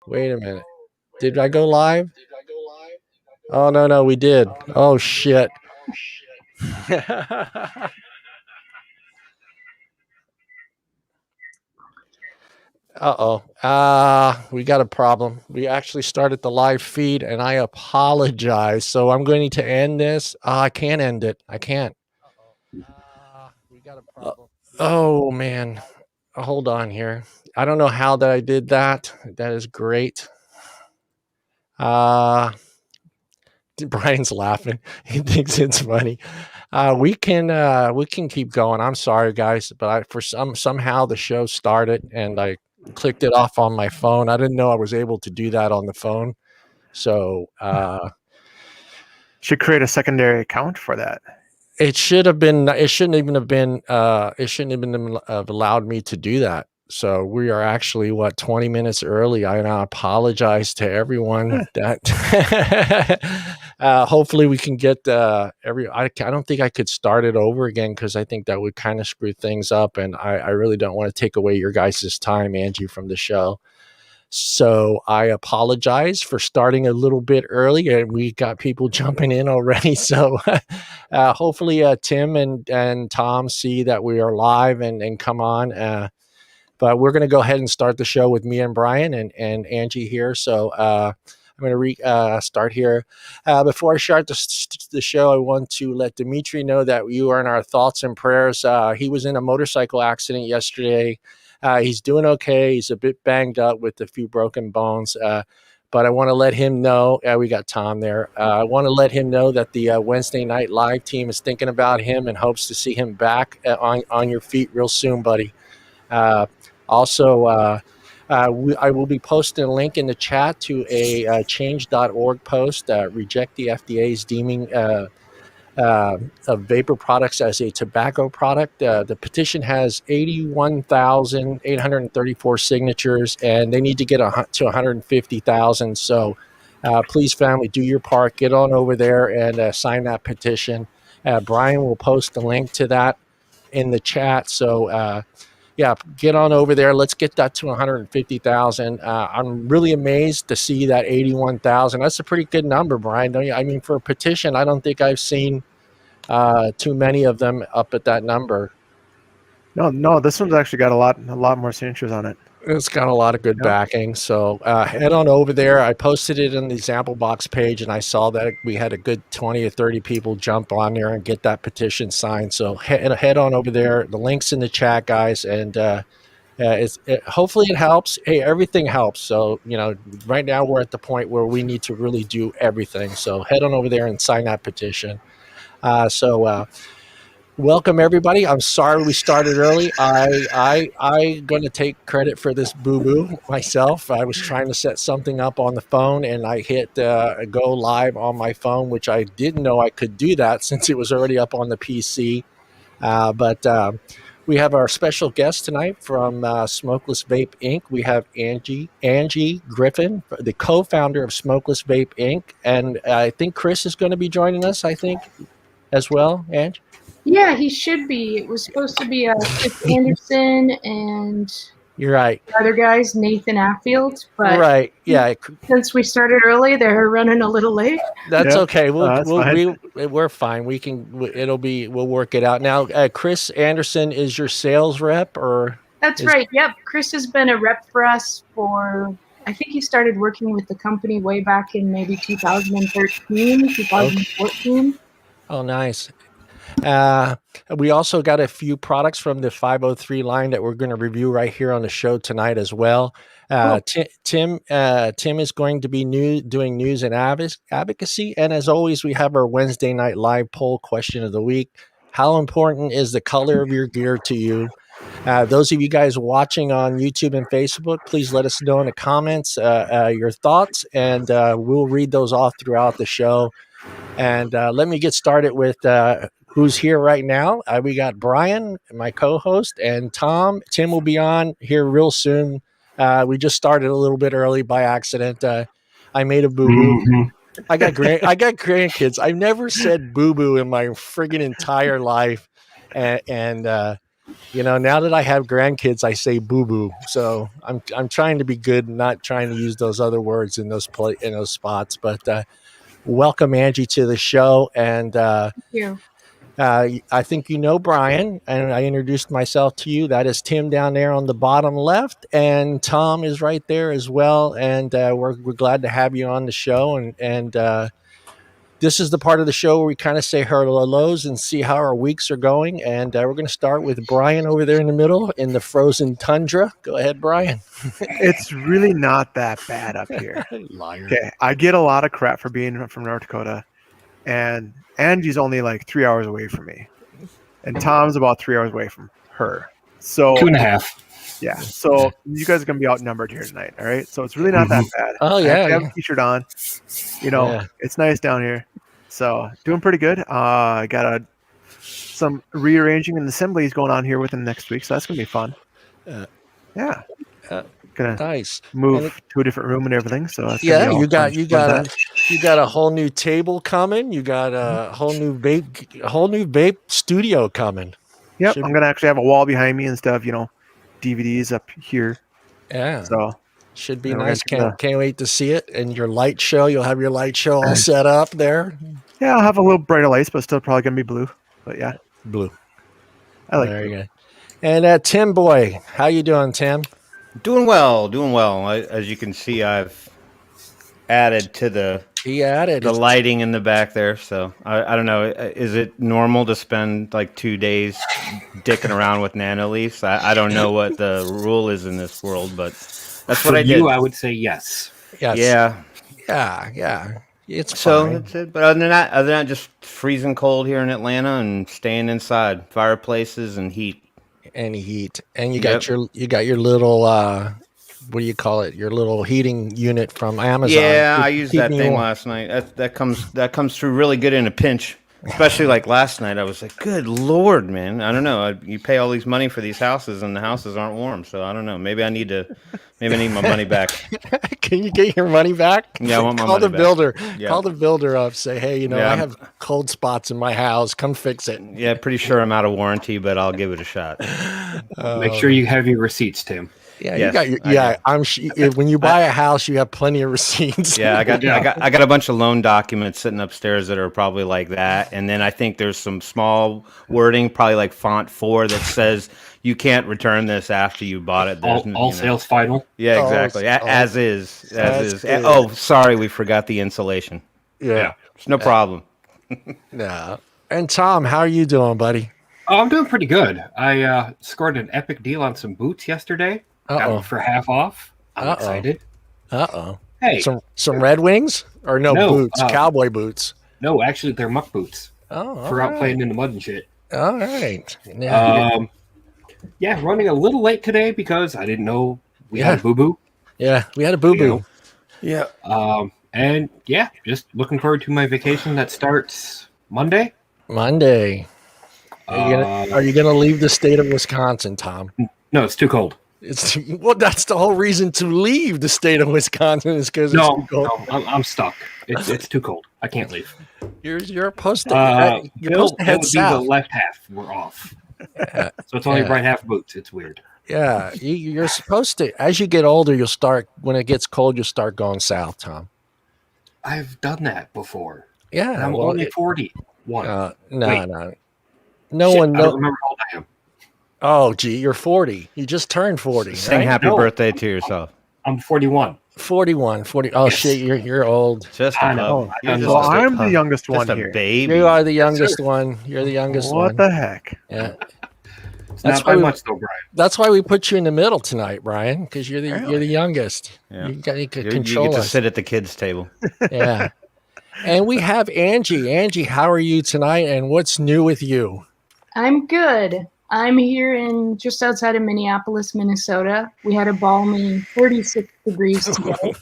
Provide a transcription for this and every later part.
Wait a minute. Did I go live? Oh no, we did. Oh shit. Uh-oh. We got a problem. We actually started the live feed and I apologize. So I'm going to end this. I can't end it. I can't. We got a problem. Oh man. Hold on here. I don't know how that I did that. That is great. Brian's laughing. He thinks it's funny. We can keep going. I'm sorry, guys, but somehow the show started and I clicked it off on my phone. I didn't know I was able to do that on the phone. So should create a secondary account for that. It shouldn't even have been allowed me to do that. So we are actually 20 minutes early. I apologize to everyone that hopefully we can get I don't think I could start it over again because I think that would kind of screw things up, and I really don't want to take away your guys' time, Angie, from the show. So I apologize for starting a little bit early, and we got people jumping in already. So hopefully Tim and Tom see that we are live and come on. But we're going to go ahead and start the show with me and Brian and Angie here. So I'm going to start here. Before I start the show, I want to let Dimitri know that you are in our thoughts and prayers. He was in a motorcycle accident yesterday. He's doing okay. He's a bit banged up with a few broken bones. But I want to let him know, we got Tom there. I want to let him know that the Wednesday Night Live team is thinking about him and hopes to see him back on your feet real soon, buddy. Also, I will be posting a link in the chat to a change.org post, reject the FDA's deeming of vapor products as a tobacco product. The petition has 81,834 signatures, and they need to get to 150,000. So please, family, do your part. Get on over there and sign that petition. Brian will post the link to that in the chat. So get on over there. Let's get that to 150,000. I'm really amazed to see that 81,000. That's a pretty good number, Brian. Don't you? I mean, for a petition, I don't think I've seen too many of them up at that number. No, this one's actually got a lot more signatures on it. It's got a lot of good backing. So head on over there. I posted it in the ZampleBox page, and I saw that we had a good 20 or 30 people jump on there and get that petition signed. So head on over there. The link's in the chat, guys, and hopefully it helps. Hey, everything helps. So, right now we're at the point where we need to really do everything. So head on over there and sign that petition. Welcome everybody. I'm sorry we started early. I going to take credit for this boo-boo myself. I was trying to set something up on the phone and I hit go live on my phone, which I didn't know I could do that since it was already up on the PC. But we have our special guest tonight from Smokeless Vape Inc. We have Angie Griffin, the co-founder of Smokeless Vape Inc. And I think Chris is going to be joining us, I think, as well, Angie? Yeah, he should be. It was supposed to be Chris Anderson and you're right. The other guys, Nathen Affield. But right, yeah. Since we started early, they're running a little late. That's okay. We're fine. We'll work it out. Now, Chris Anderson is your sales rep, or? That's right. Yep. Chris has been a rep for us for, I think he started working with the company way back in maybe 2013, 2014. Okay. Oh, nice. We also got a few products from the 503 line that we're going to review right here on the show tonight as well. Tim is going to be doing news and advocacy. And as always, we have our Wednesday night live poll question of the week. How important is the color of your gear to you? Those of you guys watching on YouTube and Facebook, please let us know in the comments your thoughts, and we'll read those off throughout the show. And let me get started with who's here right now. We got Brian, my co-host, and Tom. Tim will be on here real soon. We just started a little bit early by accident. I made a boo-boo. Mm-hmm. I got grandkids. I've never said boo-boo in my friggin' entire life. And Now that I have grandkids, I say boo boo. So I'm trying to be good and not trying to use those other words in those spots. But welcome, Angie, to the show. And Thank you. I think Brian, and I introduced myself to you. That is Tim down there on the bottom left, and Tom is right there as well. And we're glad to have you on the show. And this is the part of the show where we kind of say hellos and see how our weeks are going. And we're going to start with Brian over there in the middle in the frozen tundra. Go ahead, Brian. It's really not that bad up here. Liar. Okay, I get a lot of crap for being from North Dakota, and Angie's only like 3 hours away from me, and Tom's about 3 hours away from her. So 2.5. Yeah, so you guys are gonna be outnumbered here tonight. All right, so it's really not that bad. Oh I yeah, have a t-shirt on. It's nice down here. So doing pretty good. I got some rearranging and assemblies going on here within the next week, so that's gonna be fun. Gonna nice. move to a different room and everything. So that's you got a whole new table coming. You got a whole new vape studio coming. Yep, I'm gonna actually have a wall behind me and stuff. DVDs up here. Yeah. So should be nice. Can't wait to see it. And your light show, you'll have your light show all set up there. Yeah, I'll have a little brighter lights, but still probably gonna be blue. But yeah, blue. I like. There you go. And Tim boy, how you doing, Tim? Doing well. As you can see, I've added to the lighting in the back there. So I don't know. Is it normal to spend like 2 days dicking around with nano leafs? I don't know what the rule is in this world, but that's what I did. I would say yes. Yeah. It's so fine. That's it. But other than that, just freezing cold here in Atlanta and staying inside, fireplaces and heat. Any heat, and you got your little what do you call it? Your little heating unit from Amazon. Yeah, I used that thing last night. That comes through really good in a pinch. Especially like last night, I was like, "Good Lord, man! I don't know. You pay all these money for these houses, and the houses aren't warm. So I don't know. Maybe I need my money back." Can you get your money back? Yeah, I want my money money back. Builder. Yeah. Call the builder up. Say, hey, I have cold spots in my house. Come fix it. Yeah, pretty sure I'm out of warranty, but I'll give it a shot. Make sure you have your receipts, Tim. Yeah, yes, when you buy a house, you have plenty of receipts. Yeah, I got a bunch of loan documents sitting upstairs that are probably like that, and then I think there's some small wording, probably like font 4, that says you can't return this after you bought it. All sales final. Yeah, exactly. As is. Oh, sorry, we forgot the insulation. Yeah, it's no problem. Yeah. And Tom, how are you doing, buddy? Oh, I'm doing pretty good. I scored an epic deal on some boots yesterday. Got them for half off. I'm excited. Hey, some Red Wings or no boots? Cowboy boots? No, actually, they're muck boots. For out playing in the mud and shit. All right. Yeah. Running a little late today because I didn't know we had a boo boo. Yeah, we had a boo boo. Yeah. And just looking forward to my vacation that starts Monday. Are you gonna leave the state of Wisconsin, Tom? No, it's too cold. That's the whole reason to leave the state of Wisconsin is because it's too cold. No, I'm stuck. It's too cold. I can't leave. You're supposed to head south. The left half. We're off. So it's only right half boots. It's weird. Yeah, you're supposed to. As you get older, when it gets cold, you'll start going south, Tom. I've done that before. Yeah, and I'm only 41. No. No one knows. I don't remember how old I am. Oh, gee, you're 40. You just turned 40. Sing happy birthday to yourself. I'm 41. 41, 40. Oh, shit, you're old. Just a pup. Well, I'm the youngest one here. Baby. You are the youngest one. You're the youngest one. What the heck? Yeah. It's not by much, though, Brian. That's why we put you in the middle tonight, Brian, because you're the youngest. Yeah. You can control You get to us. sit at the kids' table. Yeah. And we have Angie. Angie, how are you tonight, and what's new with you? I'm good. I'm here just outside of Minneapolis, Minnesota. We had a balmy 36 degrees today.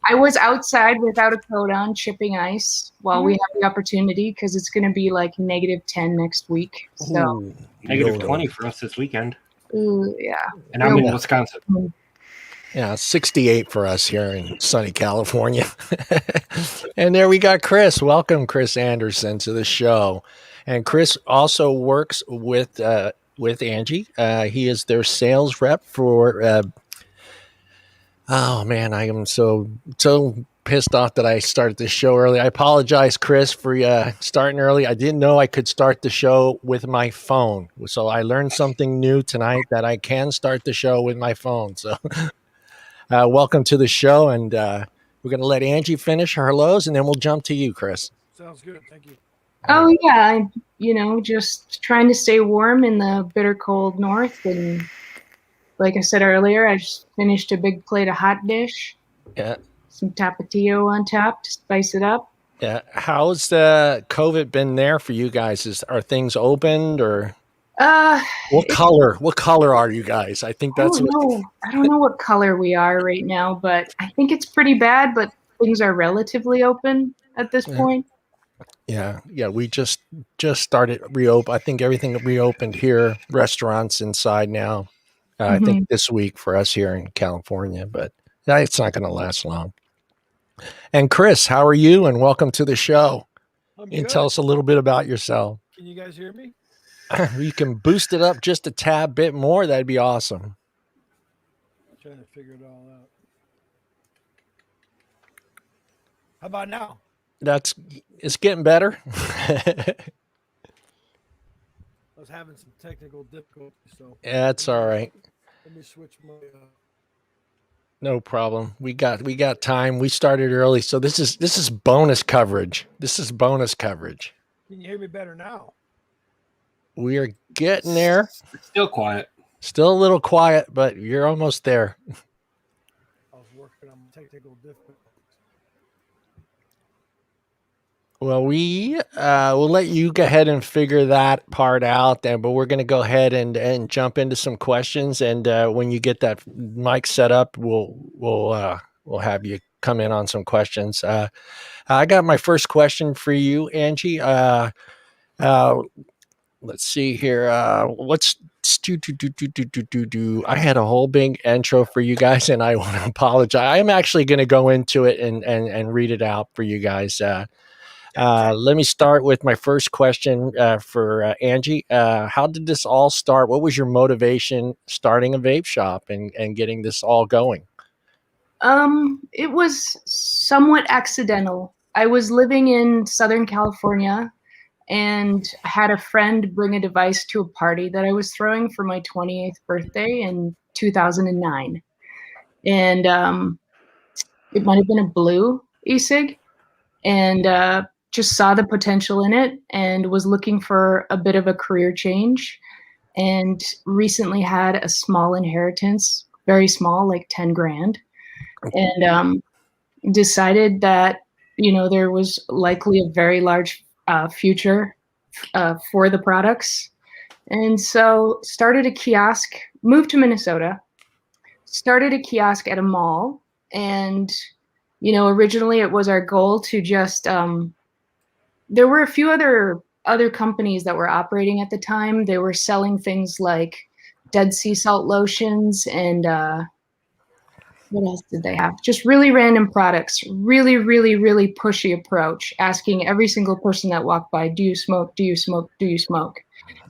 I was outside without a coat on, chipping ice while we have the opportunity because it's going to be like -10 next week. So -20 for us this weekend. Yeah. And I'm in Wisconsin. Yeah, 68 for us here in sunny California. And there we got Chris. Welcome, Chris Anderson, to the show. And Chris also works with with Angie. He is their sales rep for. Oh man, I am so pissed off that I started the show early. I apologize, Chris, for starting early. I didn't know I could start the show with my phone, so I learned something new tonight that I can start the show with my phone. So, welcome to the show, and we're going to let Angie finish her hellos, and then we'll jump to you, Chris. Sounds good. Thank you. Oh yeah, just trying to stay warm in the bitter cold north, and like I said earlier, I just finished a big plate of hot dish. Yeah. Some tapatio on top to spice it up. Yeah. How's the COVID been there for you guys? Are things opened or? What color are you guys? I think that's. I don't know what color we are right now, but I think it's pretty bad. But things are relatively open at this point. Yeah. We just started reopen. I think everything reopened here. Restaurants inside now. I think this week for us here in California, but it's not going to last long. And Chris, how are you? And welcome to the show. You tell us a little bit about yourself. Can you guys hear me? You can boost it up just a tad bit more. That'd be awesome. I'm trying to figure it all out. How about now? It's getting better. I was having some technical difficulties, so yeah, it's all right. Let me switch my. No problem. We got time. We started early, so this is bonus coverage. This is bonus coverage. Can you hear me better now? We are getting there. It's still quiet. Still a little quiet, but you're almost there. I was working on technical difficulties. Well, we'll let you go ahead and figure that part out, but we're going to go ahead and jump into some questions. And when you get that mic set up, we'll have you come in on some questions. I got my first question for you, Angie. Let's see here. Let's do. I had a whole big intro for you guys, and I want to apologize. I'm actually going to go into it and read it out for you guys. Let me start with my first question for Angie. How did this all start? What was your motivation starting a vape shop and getting this all going? It was somewhat accidental. I was living in Southern California and I had a friend bring a device to a party that I was throwing for my 28th birthday in 2009. And it might have been a blue e-cig. And just saw the potential in it and was looking for a bit of a career change, and recently had a small inheritance, very small, like 10 grand, and decided that, there was likely a very large future for the products. And so started a kiosk, moved to Minnesota, started a kiosk at a mall. And originally it was our goal to just, there were a few other companies that were operating at the time. They were selling things like Dead Sea salt lotions and what else did they have? Just really random products, really, really, really pushy approach, asking every single person that walked by, do you smoke? Do you smoke? Do you smoke?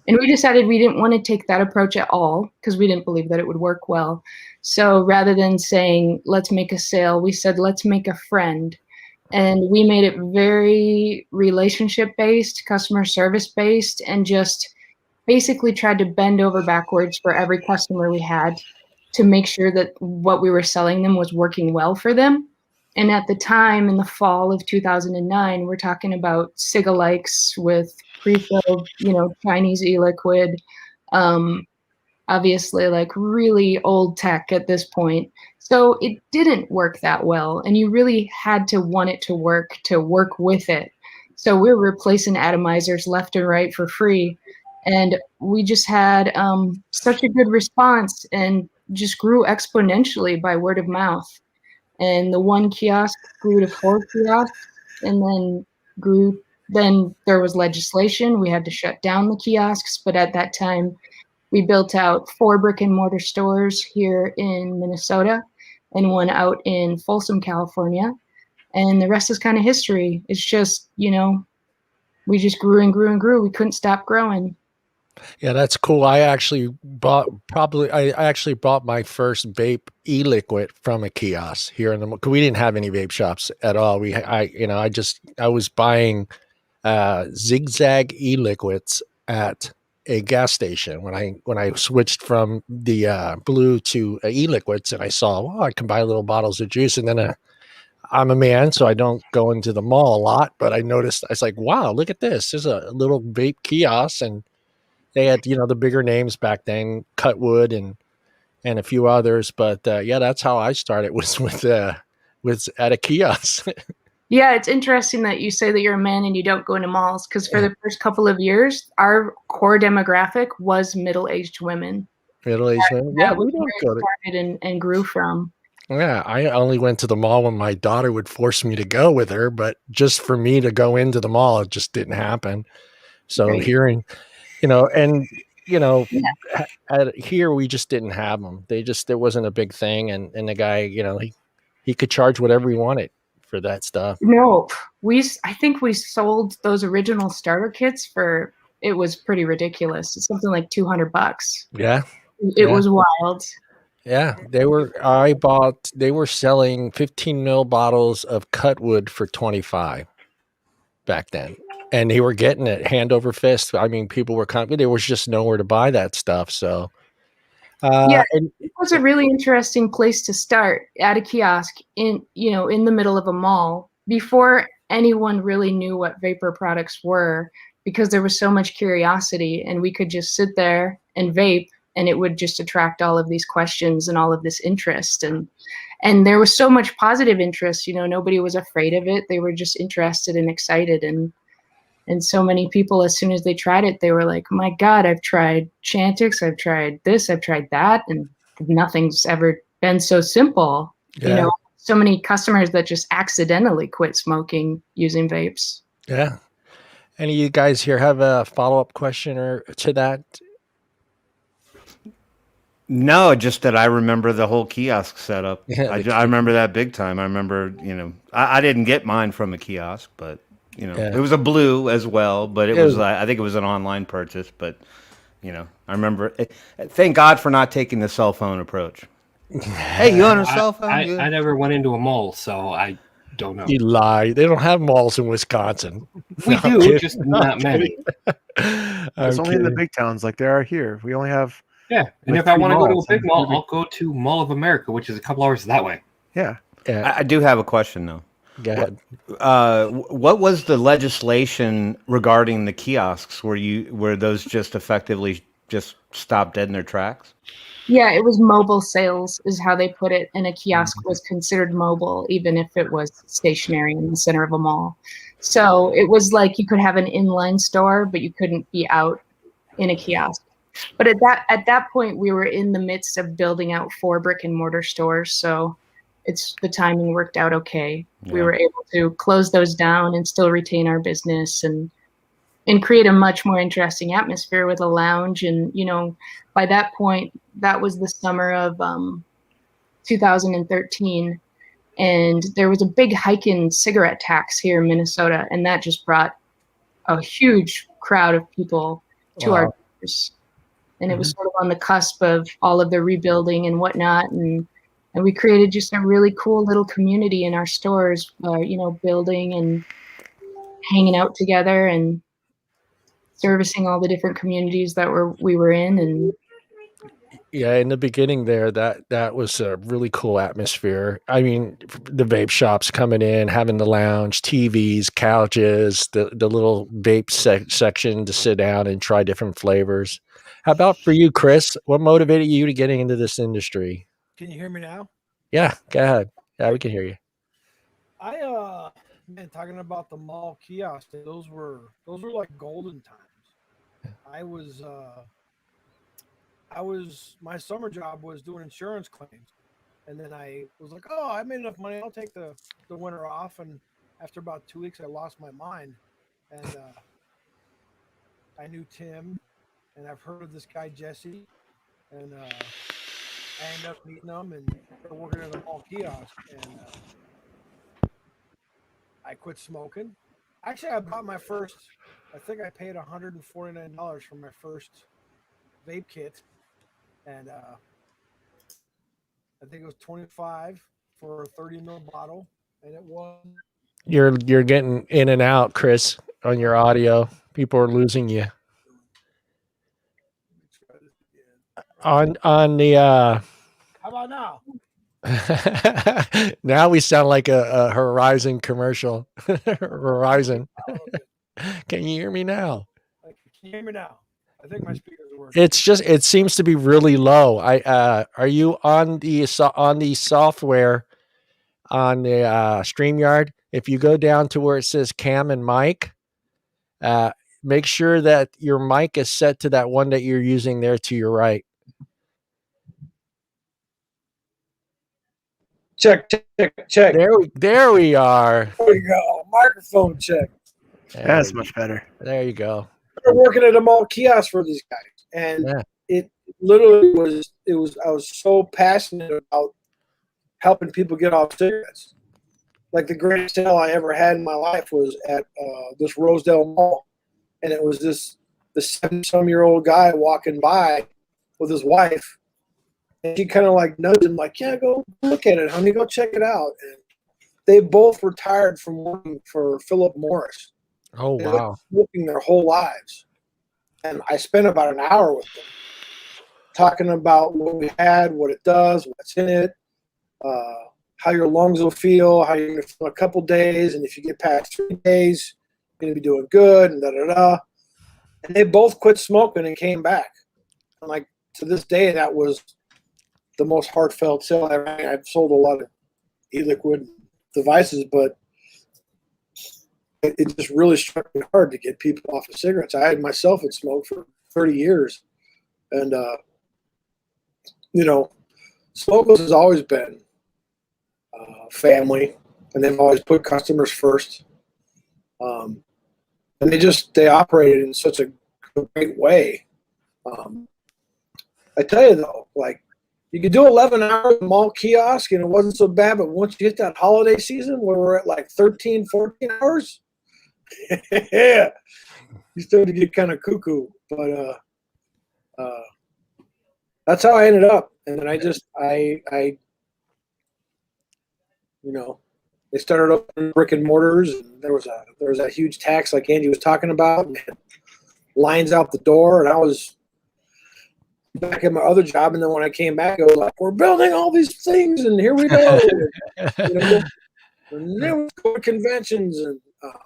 And we decided we didn't want to take that approach at all because we didn't believe that it would work well. So rather than saying, let's make a sale, we said, let's make a friend. And we made it very relationship-based, customer service-based, and just basically tried to bend over backwards for every customer we had to make sure that what we were selling them was working well for them. And at the time, in the fall of 2009, we're talking about cigalikes with pre-filled, Chinese e-liquid, obviously like really old tech at this point. So it didn't work that well, and you really had to want it to work with it. So we were replacing atomizers left and right for free, and we just had such a good response and just grew exponentially by word of mouth. And the one kiosk grew to 4 kiosks, and then there was legislation. We had to shut down the kiosks, but at that time, we built out 4 brick and mortar stores here in Minnesota and 1 out in Folsom, California. And the rest is kind of history. It's just, we just grew and grew and grew. We couldn't stop growing. Yeah, that's cool. I actually bought my first vape e-liquid from a kiosk here in the, cause we didn't have any vape shops at all. I was buying zigzag e-liquids at a gas station when I switched from the blue to e-liquids, and I saw, well, I can buy little bottles of juice. And then I'm a man, so I don't go into the mall a lot, but I noticed, I was like, wow, look at this. There's a little vape kiosk, and they had, the bigger names back then, Cutwood and a few others. But yeah, that's how I started, was with at a kiosk. Yeah, it's interesting that you say that you're a man and you don't go into malls, because for the first couple of years, our core demographic was middle-aged women. Middle-aged women? Yeah, we don't go to. Started and grew from. Yeah, I only went to the mall when my daughter would force me to go with her, but just for me to go into the mall, it just didn't happen. So Right. hearing, and here we just didn't have them. It wasn't a big thing, and the guy, he could charge whatever he wanted for that stuff. No, I think we sold those original starter kits for, it was pretty ridiculous. It's something like $200. Yeah. It was wild. Yeah, they were selling 15 ml bottles of Cutwood for 25 back then. And they were getting it hand over fist. I mean, people were coming, there was just nowhere to buy that stuff. So it was a really interesting place to start, at a kiosk in the middle of a mall, before anyone really knew what vapor products were, because there was so much curiosity, and we could just sit there and vape, and it would just attract all of these questions and all of this interest. And there was so much positive interest, nobody was afraid of it. They were just interested and excited. And so many people, as soon as they tried it, they were like, my God, I've tried Chantix, I've tried this, I've tried that, and nothing's ever been so simple. Yeah. So many customers that just accidentally quit smoking using vapes. Yeah. Any of you guys here have a follow-up question or to that? No, just that I remember the whole kiosk setup. Yeah, I remember that big time. I remember, I didn't get mine from a kiosk, but it was a blue as well, but it was I think it was an online purchase, but I remember thank God for not taking the cell phone approach. Hey, you on a cell phone? I never went into a mall, so I don't know. You lie. They don't have malls in Wisconsin. We do, just not many. It's only in the big towns like there are here. We only have. Yeah, and if I want to go to a big mall, I'll go to Mall of America, which is a couple hours that way. Yeah. I do have a question, though. Go ahead. What was the legislation regarding the kiosks? Were those just effectively just stopped dead in their tracks? Yeah, it was mobile sales is how they put it, and a kiosk was considered mobile even if it was stationary in the center of a mall. So it was like you could have an inline store, but you couldn't be out in a kiosk. But at that point, we were in the midst of building out 4 brick and mortar stores, so the timing worked out okay. Yeah. We were able to close those down and still retain our business and create a much more interesting atmosphere with a lounge. And by that point, that was the summer of 2013, and there was a big hike in cigarette tax here in Minnesota, and that just brought a huge crowd of people to our doors. And it was sort of on the cusp of all of the rebuilding and whatnot. And we created just a really cool little community in our stores, building and hanging out together and servicing all the different communities that we were in. And yeah, in the beginning there, that was a really cool atmosphere. I mean, the vape shops coming in, having the lounge, TVs, couches, the little vape section to sit down and try different flavors. How about for you, Chris? What motivated you to getting into this industry? Can you hear me now? Yeah, go ahead. Yeah, we can hear you. Man, talking about the mall kiosks, those were like golden times. My summer job was doing insurance claims, and then I was like, oh, I made enough money, I'll take the winter off. And after about 2 weeks, I lost my mind, and I knew Tim, and I've heard of this guy Jesse, and I ended up meeting them and working in a mall kiosk, and I quit smoking. Actually, I bought my first. I think I paid $149 for my first vape kit, and I think it was 25 for a 30 ml bottle, and it was. You're getting in and out, Chris, on your audio. People are losing you. On the. How about now? Now we sound like a Horizon commercial. Horizon. Can you hear me now? Can you hear me now? I think my speakers are working. It seems to be really low. Are you on the software on the StreamYard? If you go down to where it says cam and mic, make sure that your mic is set to that one that you're using there to your right. Check. There we are. There we go. Microphone check. That's much better. There you go. We're working at a mall kiosk for these guys, and it literally was. I was so passionate about helping people get off cigarettes. Like the greatest sale I ever had in my life was at this Rosedale Mall, and it was the 70-some-year-old guy walking by with his wife, and she kind of like nudged him, like, "Yeah, go look at it, honey, go check it out." And they both retired from working for Philip Morris. Oh, wow. Smoking their whole lives. And I spent about an hour with them talking about what we had, what it does, what's in it, how your lungs will feel, how you're going to feel a couple days, and if you get past 3 days, you're going to be doing good, and da-da-da. And they both quit smoking and came back. And like, to this day, that was the most heartfelt sale ever. I've sold a lot of e-liquid devices, but it just really struck me hard to get people off of cigarettes. I had myself had smoked for 30 years. And, Smokeless has always been family, and they've always put customers first. And they operated in such a great way. I tell you, though, like, you could do 11 hours at the mall kiosk, and it wasn't so bad, but once you hit that holiday season where we're at like 13, 14 hours, yeah, you started to get kind of cuckoo, but that's how I ended up. And then they started opening brick and mortars, and there was a huge tax like Angie was talking about, and lines out the door, and I was back at my other job, and then when I came back, I was like, "We're building all these things, and here we go." And then we go to conventions and.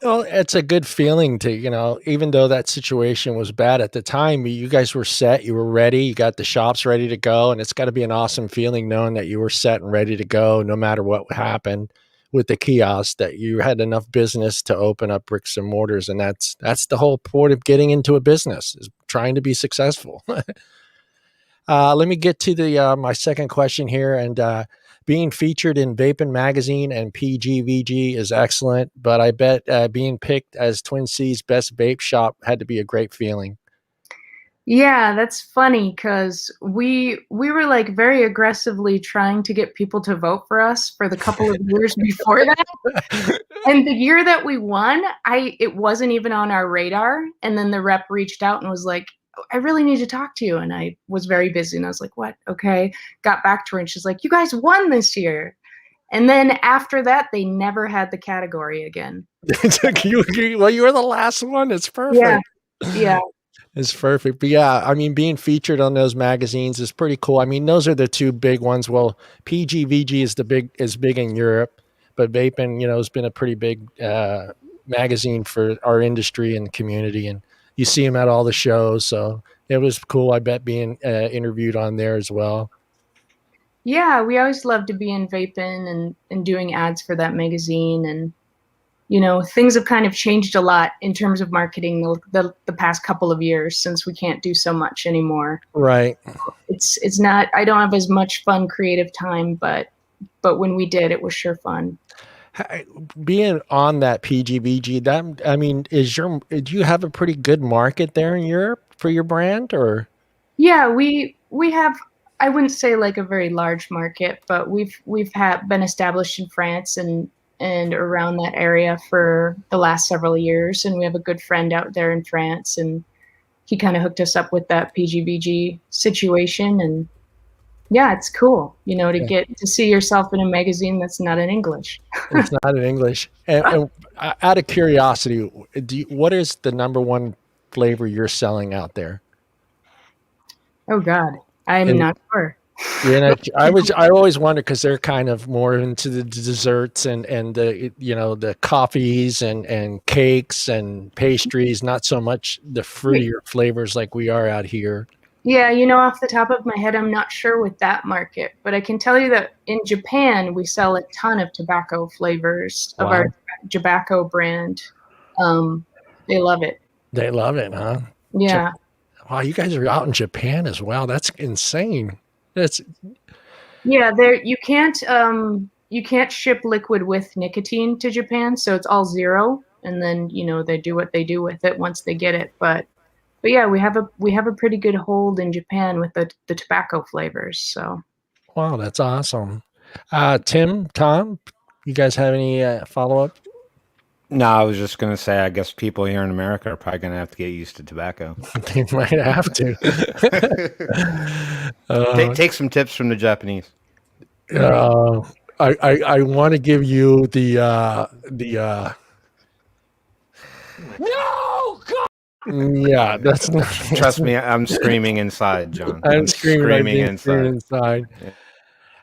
Well, it's a good feeling to, even though that situation was bad at the time, you guys were set, you were ready, you got the shops ready to go. And it's got to be an awesome feeling knowing that you were set and ready to go no matter what happened with the kiosk, that you had enough business to open up bricks and mortars. And that's the whole point of getting into a business, is trying to be successful. Let me get to my second question here. And being featured in Vapin' Magazine and PGVG is excellent, but I bet being picked as Twin Cities' best vape shop had to be a great feeling. Yeah, that's funny because we were like very aggressively trying to get people to vote for us for the couple of years before that. And the year that we won, it wasn't even on our radar. And then the rep reached out and was like, "I really need to talk to you." And I was very busy, and I was like, "What? Okay." Got back to her, and she's like, "You guys won this year." And then after that, they never had the category again. Well, you were the last one. It's perfect. Yeah. It's perfect. But yeah, I mean, being featured on those magazines is pretty cool. I mean, those are the two big ones. Well, PGVG is big in Europe, but Vapin', has been a pretty big magazine for our industry and community, and you see them at all the shows. So it was cool. I bet being interviewed on there as well. Yeah, we always loved to be in Vapin' and doing ads for that magazine. And, things have kind of changed a lot in terms of marketing the past couple of years, since we can't do so much anymore. Right. It's not, I don't have as much fun creative time, but when we did, it was sure fun. Being on that PGVG, do you have a pretty good market there in Europe for your brand, or? Yeah, we have, I wouldn't say like a very large market, but we've been established in France and around that area for the last several years, and we have a good friend out there in France, and he kind of hooked us up with that PGBG situation, and yeah, it's cool, to get to see yourself in a magazine that's not in English. It's not in English. And out of curiosity, what is the number one flavor you're selling out there? Oh God, I'm not sure. I always wonder, because they're kind of more into the desserts and the the coffees and cakes and pastries, not so much the fruitier flavors like we are out here. Yeah, off the top of my head, I'm not sure with that market, but I can tell you that in Japan, we sell a ton of tobacco flavors of our tobacco brand. They love it. They love it, huh? Yeah. Wow, you guys are out in Japan as well. That's insane. Yeah, you can't ship liquid with nicotine to Japan, so it's all zero, and then they do what they do with it once they get it. But yeah, we have a pretty good hold in Japan with the tobacco flavors. So wow, that's awesome. Tom, you guys have any follow up? No, I was just going to say, I guess people here in America are probably going to have to get used to tobacco. They might have to. Take some tips from the Japanese. I want to give you the no, God! Yeah, that's not. Trust me, I'm screaming inside, John. I'm screaming inside. Yeah.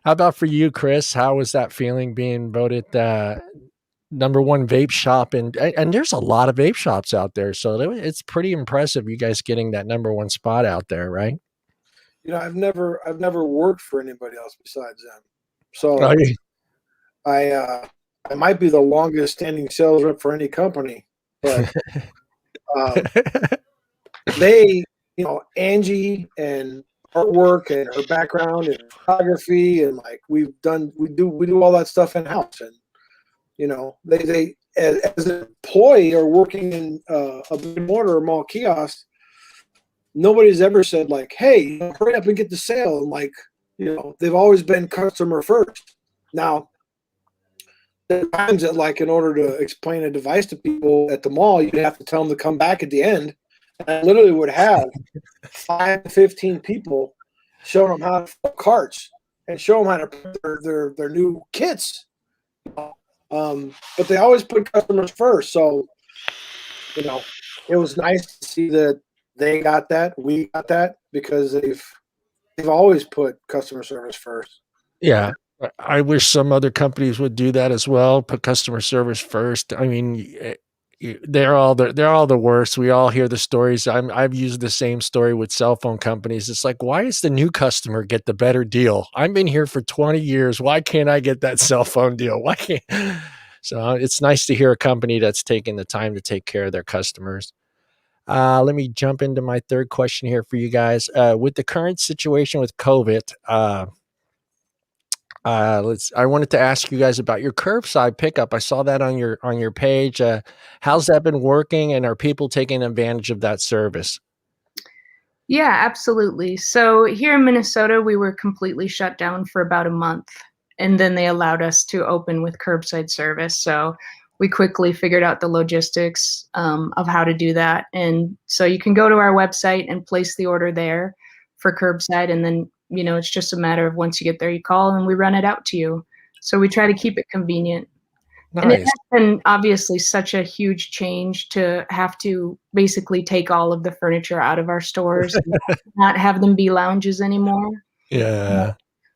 How about for you, Chris? How was that feeling being voted number one vape shop? And there's a lot of vape shops out there, so it's pretty impressive you guys getting that number one spot out there, right? I've never worked for anybody else besides them, so I might be the longest standing sales rep for any company, but they, Angie and her work and her background and photography, and we do all that stuff in house, and they as an employee or working in a brick and mortar or mall kiosk, nobody's ever said hey, hurry up and get the sale. And they've always been customer first. Now, there are times that in order to explain a device to people at the mall, you have to tell them to come back at the end. And I literally would have 5 to 15 people showing them how to fill carts and show them how to put their new kits. But they always put customers first. So, it was nice to see that they got that, we got that, because they've always put customer service first. Yeah. I wish some other companies would do that as well. Put customer service first. I mean, they're all the worst. We all hear the stories. I've used the same story with cell phone companies. It's like, why does the new customer get the better deal? I've been here for 20 years. Why can't I get that cell phone deal? Why can't? So it's nice to hear a company that's taking the time to take care of their customers. Let me jump into my third question here for you guys. With the current situation with COVID, I wanted to ask you guys about your curbside pickup. I saw that on your page. How's that been working, and are people taking advantage of that service? Yeah, absolutely. So here in Minnesota, we were completely shut down for about a month, and then they allowed us to open with curbside service. So we quickly figured out the logistics of how to do that. And so you can go to our website and place the order there for curbside, and then it's just a matter of once you get there, you call and we run it out to you. So we try to keep it convenient. Nice. And it has been obviously such a huge change to have to basically take all of the furniture out of our stores and not have them be lounges anymore. Yeah.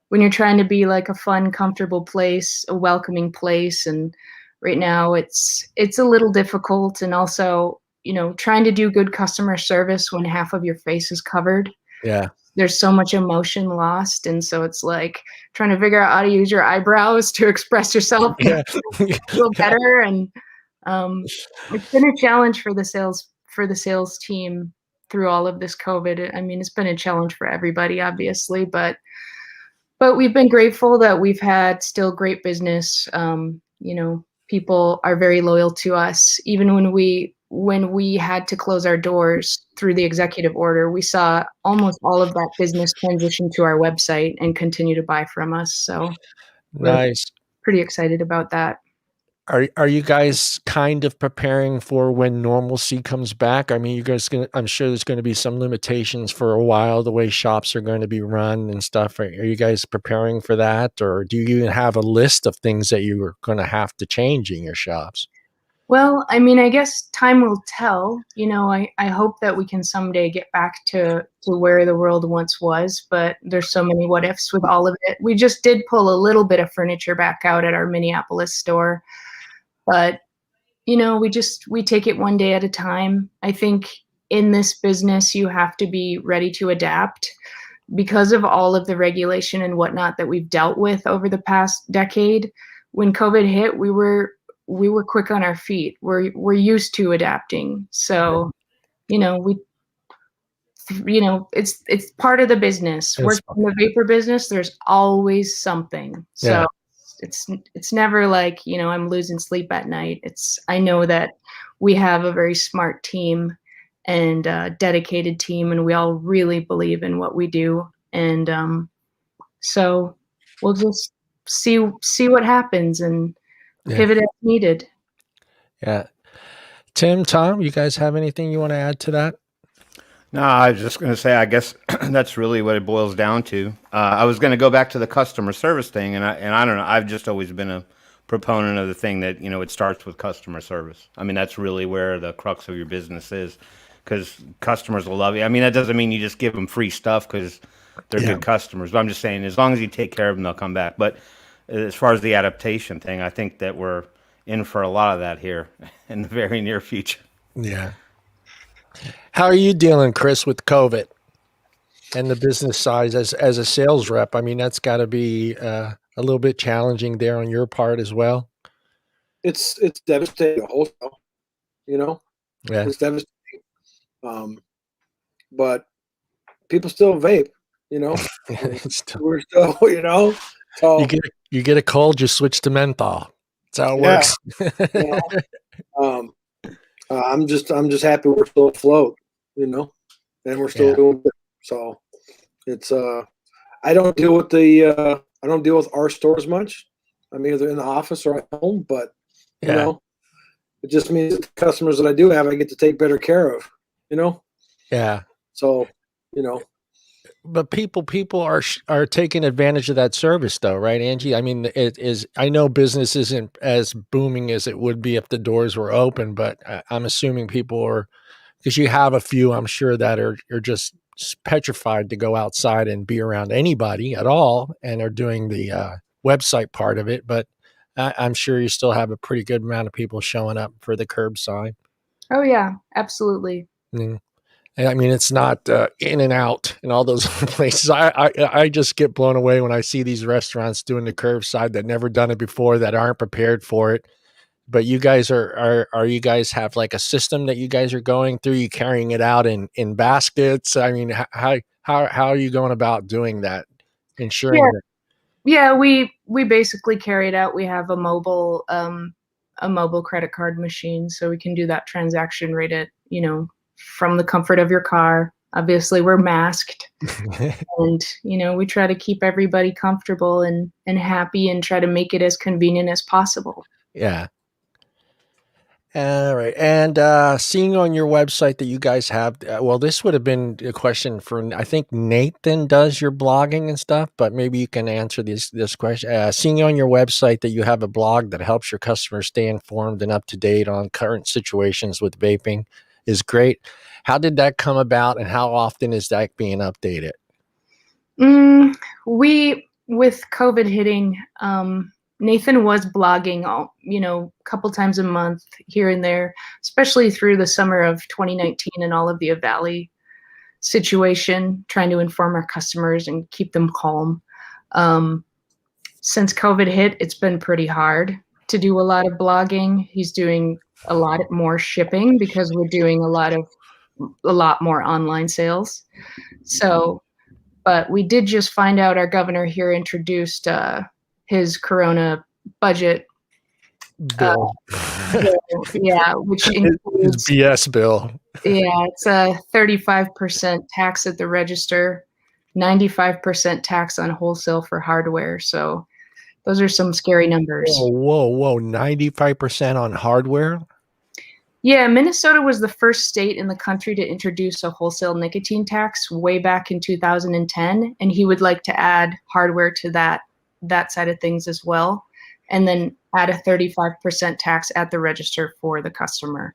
When you're trying to be like a fun, comfortable place, a welcoming place. And right now it's a little difficult. And also, trying to do good customer service when half of your face is covered. Yeah. There's so much emotion lost. And so it's like trying to figure out how to use your eyebrows to express yourself a little better. And it's been a challenge for the sales team through all of this COVID. I mean, it's been a challenge for everybody, obviously, but we've been grateful that we've had still great business. People are very loyal to us. Even when we had to close our doors through the executive order, we saw almost all of that business transition to our website and continue to buy from us. So nice. Pretty excited about that. Are you guys kind of preparing for when normalcy comes back? I mean, you guys I'm sure there's going to be some limitations for a while, the way shops are going to be run and stuff. Are you guys preparing for that? Or do you even have a list of things that you are going to have to change in your shops? Well, I mean, I guess time will tell. I hope that we can someday get back to where the world once was, but there's so many what ifs with all of it. We just did pull a little bit of furniture back out at our Minneapolis store, but we take it one day at a time. I think in this business, you have to be ready to adapt because of all of the regulation and whatnot that we've dealt with over the past decade. When COVID hit, we were quick on our feet. We're used to adapting. So, it's part of the business. Working in the vapor business, there's always something. So it's never like, I'm losing sleep at night. I know that we have a very smart team and a dedicated team, and we all really believe in what we do. And so we'll just see what happens and pivot as needed. Yeah. Tom, you guys have anything you want to add to that? No, I was just going to say, I guess that's really what it boils down to. I was going to go back to the customer service thing, and I don't know. I've just always been a proponent of the thing that, it starts with customer service. I mean, that's really where the crux of your business is, because customers will love you. I mean, that doesn't mean you just give them free stuff because they're good customers. But I'm just saying, as long as you take care of them, they'll come back. But as far as the adaptation thing, I think that we're in for a lot of that here in the very near future. Yeah. How are you dealing, Chris, with COVID and the business side as a sales rep? I mean, that's got to be a little bit challenging there on your part as well. It's devastating wholesale, Yeah. It's devastating. But people still vape, We're still, so you get a cold, you switch to menthol. That's how it works. I'm just happy we're still afloat, and we're still doing it. So it's I don't deal with our stores much. I'm either in the office or at home, but it just means that the customers that I do have, I get to take better care of, Yeah. So, But people are taking advantage of that service, though, right, Angie? I mean, I know business isn't as booming as it would be if the doors were open, but I'm assuming people are, because you have a few, I'm sure, that are just petrified to go outside and be around anybody at all, and are doing the website part of it. But I'm sure you still have a pretty good amount of people showing up for the curbside. Oh yeah, absolutely. Mm. I mean, it's not In and Out and all those places. I just get blown away when I see these restaurants doing the curbside that never done it before, that aren't prepared for it. But you guys are you guys have like a system that you guys are going through? You carrying it out in baskets? I mean, how are you going about doing that? Ensuring that. Yeah, we basically carry it out. We have a mobile credit card machine, so we can do that transaction right at, from the comfort of your car. Obviously, we're masked, and we try to keep everybody comfortable and happy, and try to make it as convenient as possible. Yeah. All right. And seeing on your website that you guys have, well, this would have been a question for, I think Nathen does your blogging and stuff, but maybe you can answer this question. Seeing on your website that you have a blog that helps your customers stay informed and up to date on current situations with vaping is great. How did that come about, and how often is that being updated? With COVID hitting, Nathen was blogging, a couple times a month here and there, especially through the summer of 2019 and all of the Valley situation, trying to inform our customers and keep them calm. Since COVID hit, it's been pretty hard to do a lot of blogging. He's doing a lot more shipping because we're doing a lot more online sales. So, but we did just find out our governor here introduced his Corona budget bill. Which includes BS bill. Yeah, it's a 35% tax at the register, 95% tax on wholesale for hardware. So Those are some scary numbers. Whoa. 95% on hardware? Yeah, Minnesota was the first state in the country to introduce a wholesale nicotine tax way back in 2010, and he would like to add hardware to that side of things as well, and then add a 35% tax at the register for the customer.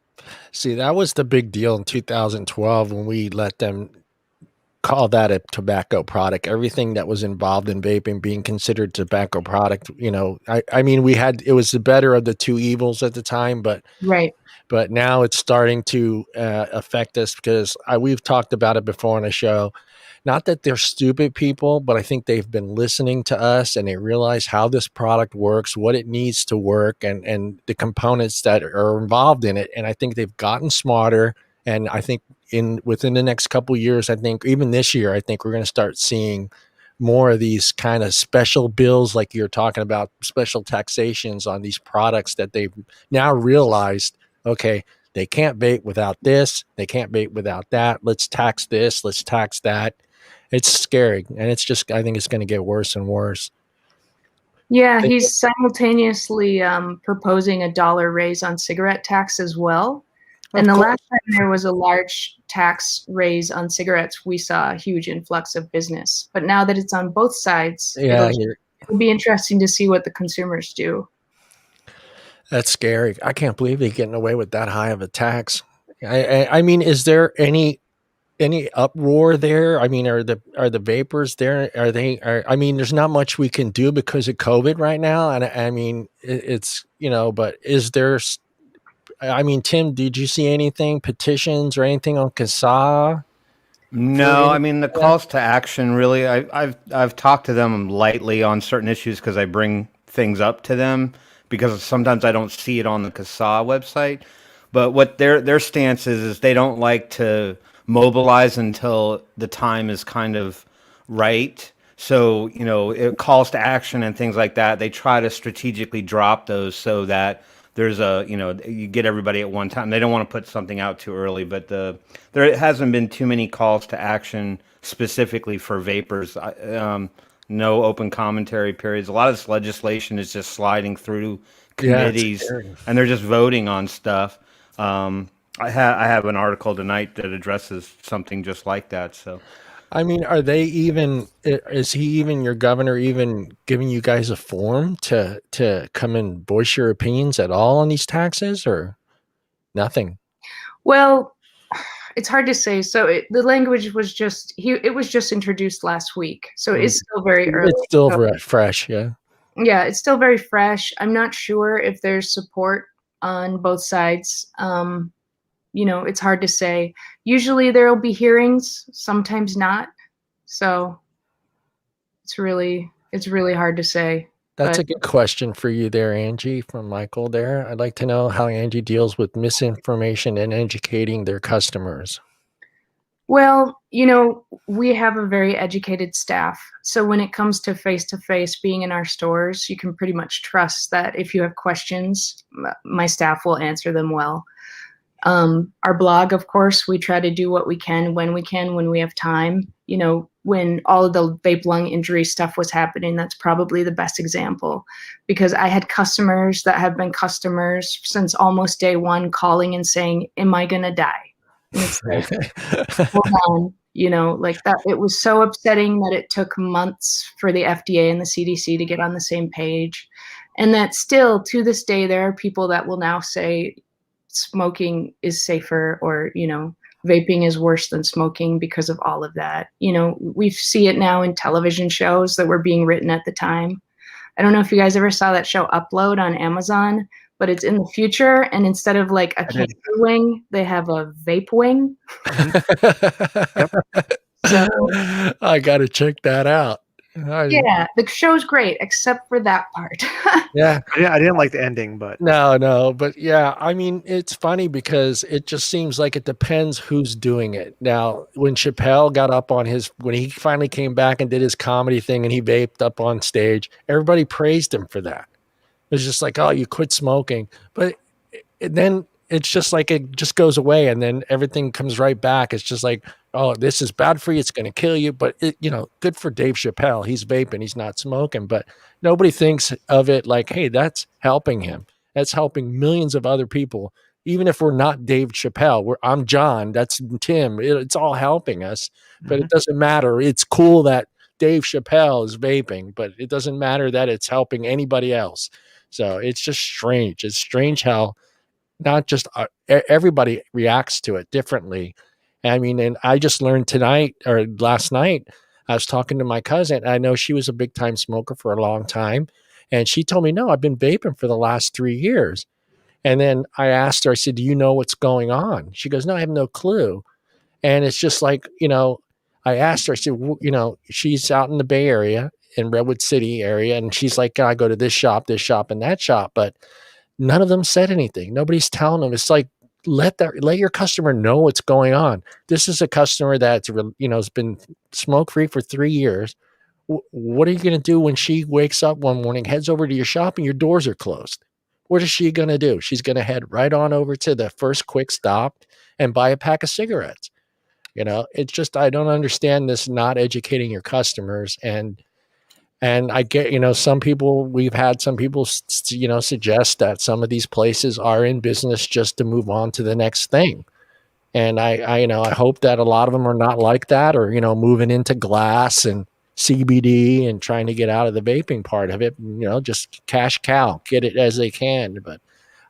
See, that was the big deal in 2012 when we let them call that a tobacco product. Everything that was involved in vaping being considered tobacco product, I mean, it was the better of the two evils at the time, but right. But now it's starting to affect us because we've talked about it before on a show. Not that they're stupid people, but I think they've been listening to us and they realize how this product works, what it needs to work, and the components that are involved in it. And I think they've gotten smarter. And I think within the next couple of years, I think even this year, I think we're going to start seeing more of these kind of special bills like you're talking about, special taxations on these products that they've now realized, okay, they can't vape without this. They can't vape without that. Let's tax this. Let's tax that. It's scary. And it's just, I think it's going to get worse and worse. Yeah, he's simultaneously proposing $1 raise on cigarette tax as well. And the last time there was a large tax raise on cigarettes, we saw a huge influx of business. But now that it's on both sides, it'll be interesting to see what the consumers do. That's scary. I can't believe they're getting away with that high of a tax. I mean, is there any uproar there? I mean, are the vapors there? I mean, there's not much we can do because of COVID right now. And I mean, it's, but is there, I mean, Tim, did you see anything, petitions or anything on CASA? No, I mean, the calls to action, really, I've talked to them lightly on certain issues because I bring things up to them because sometimes I don't see it on the CASA website. But what their stance is they don't like to mobilize until the time is kind of right. So, it calls to action and things like that. They try to strategically drop those so that there's you get everybody at one time. They don't want to put something out too early, but there hasn't been too many calls to action specifically for vapors. No open commentary periods. A lot of this legislation is just sliding through committees, and they're just voting on stuff. I have an article tonight that addresses something just like that. So, I mean, is your governor even giving you guys a forum to come and voice your opinions at all on these taxes or nothing? Well, it's hard to say. So the language was it was just introduced last week. So it's still very early. It's still fresh. Yeah. Yeah. It's still very fresh. I'm not sure if there's support on both sides. It's hard to say. Usually there'll be hearings, sometimes not. So it's really hard to say. That's a good question for you there, Angie, from Michael there. I'd like to know how Angie deals with misinformation and educating their customers. Well, we have a very educated staff. So when it comes to face-to-face being in our stores, you can pretty much trust that if you have questions, my staff will answer them well. Our blog, of course, we try to do what we can, when we have time. When all of the vape lung injury stuff was happening, that's probably the best example, because I had customers that have been customers since almost day one calling and saying, am I going to die? And it's like, hold on, like that. It was so upsetting that it took months for the FDA and the CDC to get on the same page. And that still to this day, there are people that will now say smoking is safer or, vaping is worse than smoking because of all of that. We see it now in television shows that were being written at the time. I don't know if you guys ever saw that show Upload on Amazon, but it's in the future. And instead of like a cancer wing, they have a vape wing. So, I got to check that out. Yeah, the show's great, except for that part. Yeah, I didn't like the ending, but no, but yeah, I mean, it's funny because it just seems like it depends who's doing it. Now, when Chappelle got up on when he finally came back and did his comedy thing and he vaped up on stage, everybody praised him for that. It was just like, oh, you quit smoking. But then it's just like it just goes away, and then everything comes right back. It's just like, oh, this is bad for you. It's going to kill you. But good for Dave Chappelle. He's vaping. He's not smoking. But nobody thinks of it like, hey, that's helping him. That's helping millions of other people. Even if we're not Dave Chappelle, I'm John. That's Tim. It's all helping us. But it doesn't matter. It's cool that Dave Chappelle is vaping, but it doesn't matter that it's helping anybody else. So it's just strange. It's strange how not just everybody reacts to it differently. I mean, and I just learned tonight or last night, I was talking to my cousin. I know she was a big time smoker for a long time. And she told me, no, I've been vaping for the last 3 years. And then I asked her, I said, do you know what's going on? She goes, no, I have no clue. And it's just like, I asked her, I said, she's out in the Bay Area, in Redwood City area. And she's like, can I go to this shop, and that shop? But none of them said anything. Nobody's telling them. It's like, let your customer know what's going on. This is a customer that's, has been smoke free for 3 years. What are you going to do when she wakes up one morning, heads over to your shop and your doors are closed? What is she going to do? She's going to head right on over to the first quick stop and buy a pack of cigarettes. It's just, I don't understand this not educating your customers. And I get, some people, we've had some people, suggest that some of these places are in business just to move on to the next thing. And I hope that a lot of them are not like that, or, moving into glass and CBD and trying to get out of the vaping part of it, just cash cow, get it as they can. But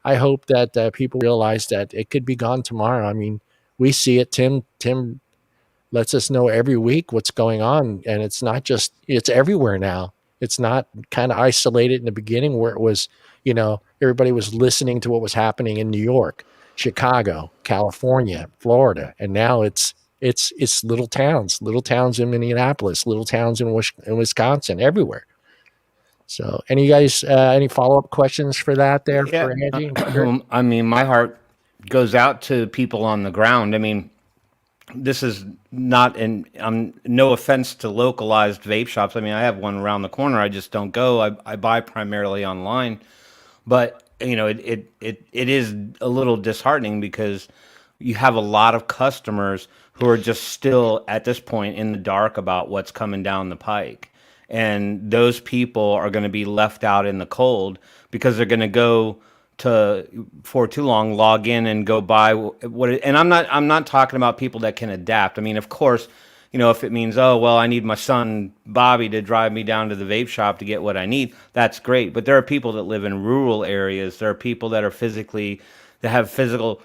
I hope that people realize that it could be gone tomorrow. I mean, we see it. Tim lets us know every week what's going on. And it's not just, it's everywhere now. It's not kind of isolated in the beginning where it was, everybody was listening to what was happening in New York, Chicago, California, Florida. And now it's little towns in Minneapolis, little towns in Wisconsin, everywhere. So any follow-up questions for that there for Angie? I mean, my heart goes out to people on the ground. I mean, this is not no offense to localized vape shops. I mean, I have one around the corner. I just don't go. I buy primarily online, but it is a little disheartening because you have a lot of customers who are just still at this point in the dark about what's coming down the pike. And those people are going to be left out in the cold because they're going to go for too long, log in and go buy and I'm not talking about people that can adapt. I mean, of course, if it means, oh, well, I need my son Bobby to drive me down to the vape shop to get what I need, that's great. But there are people that live in rural areas. There are people that have physical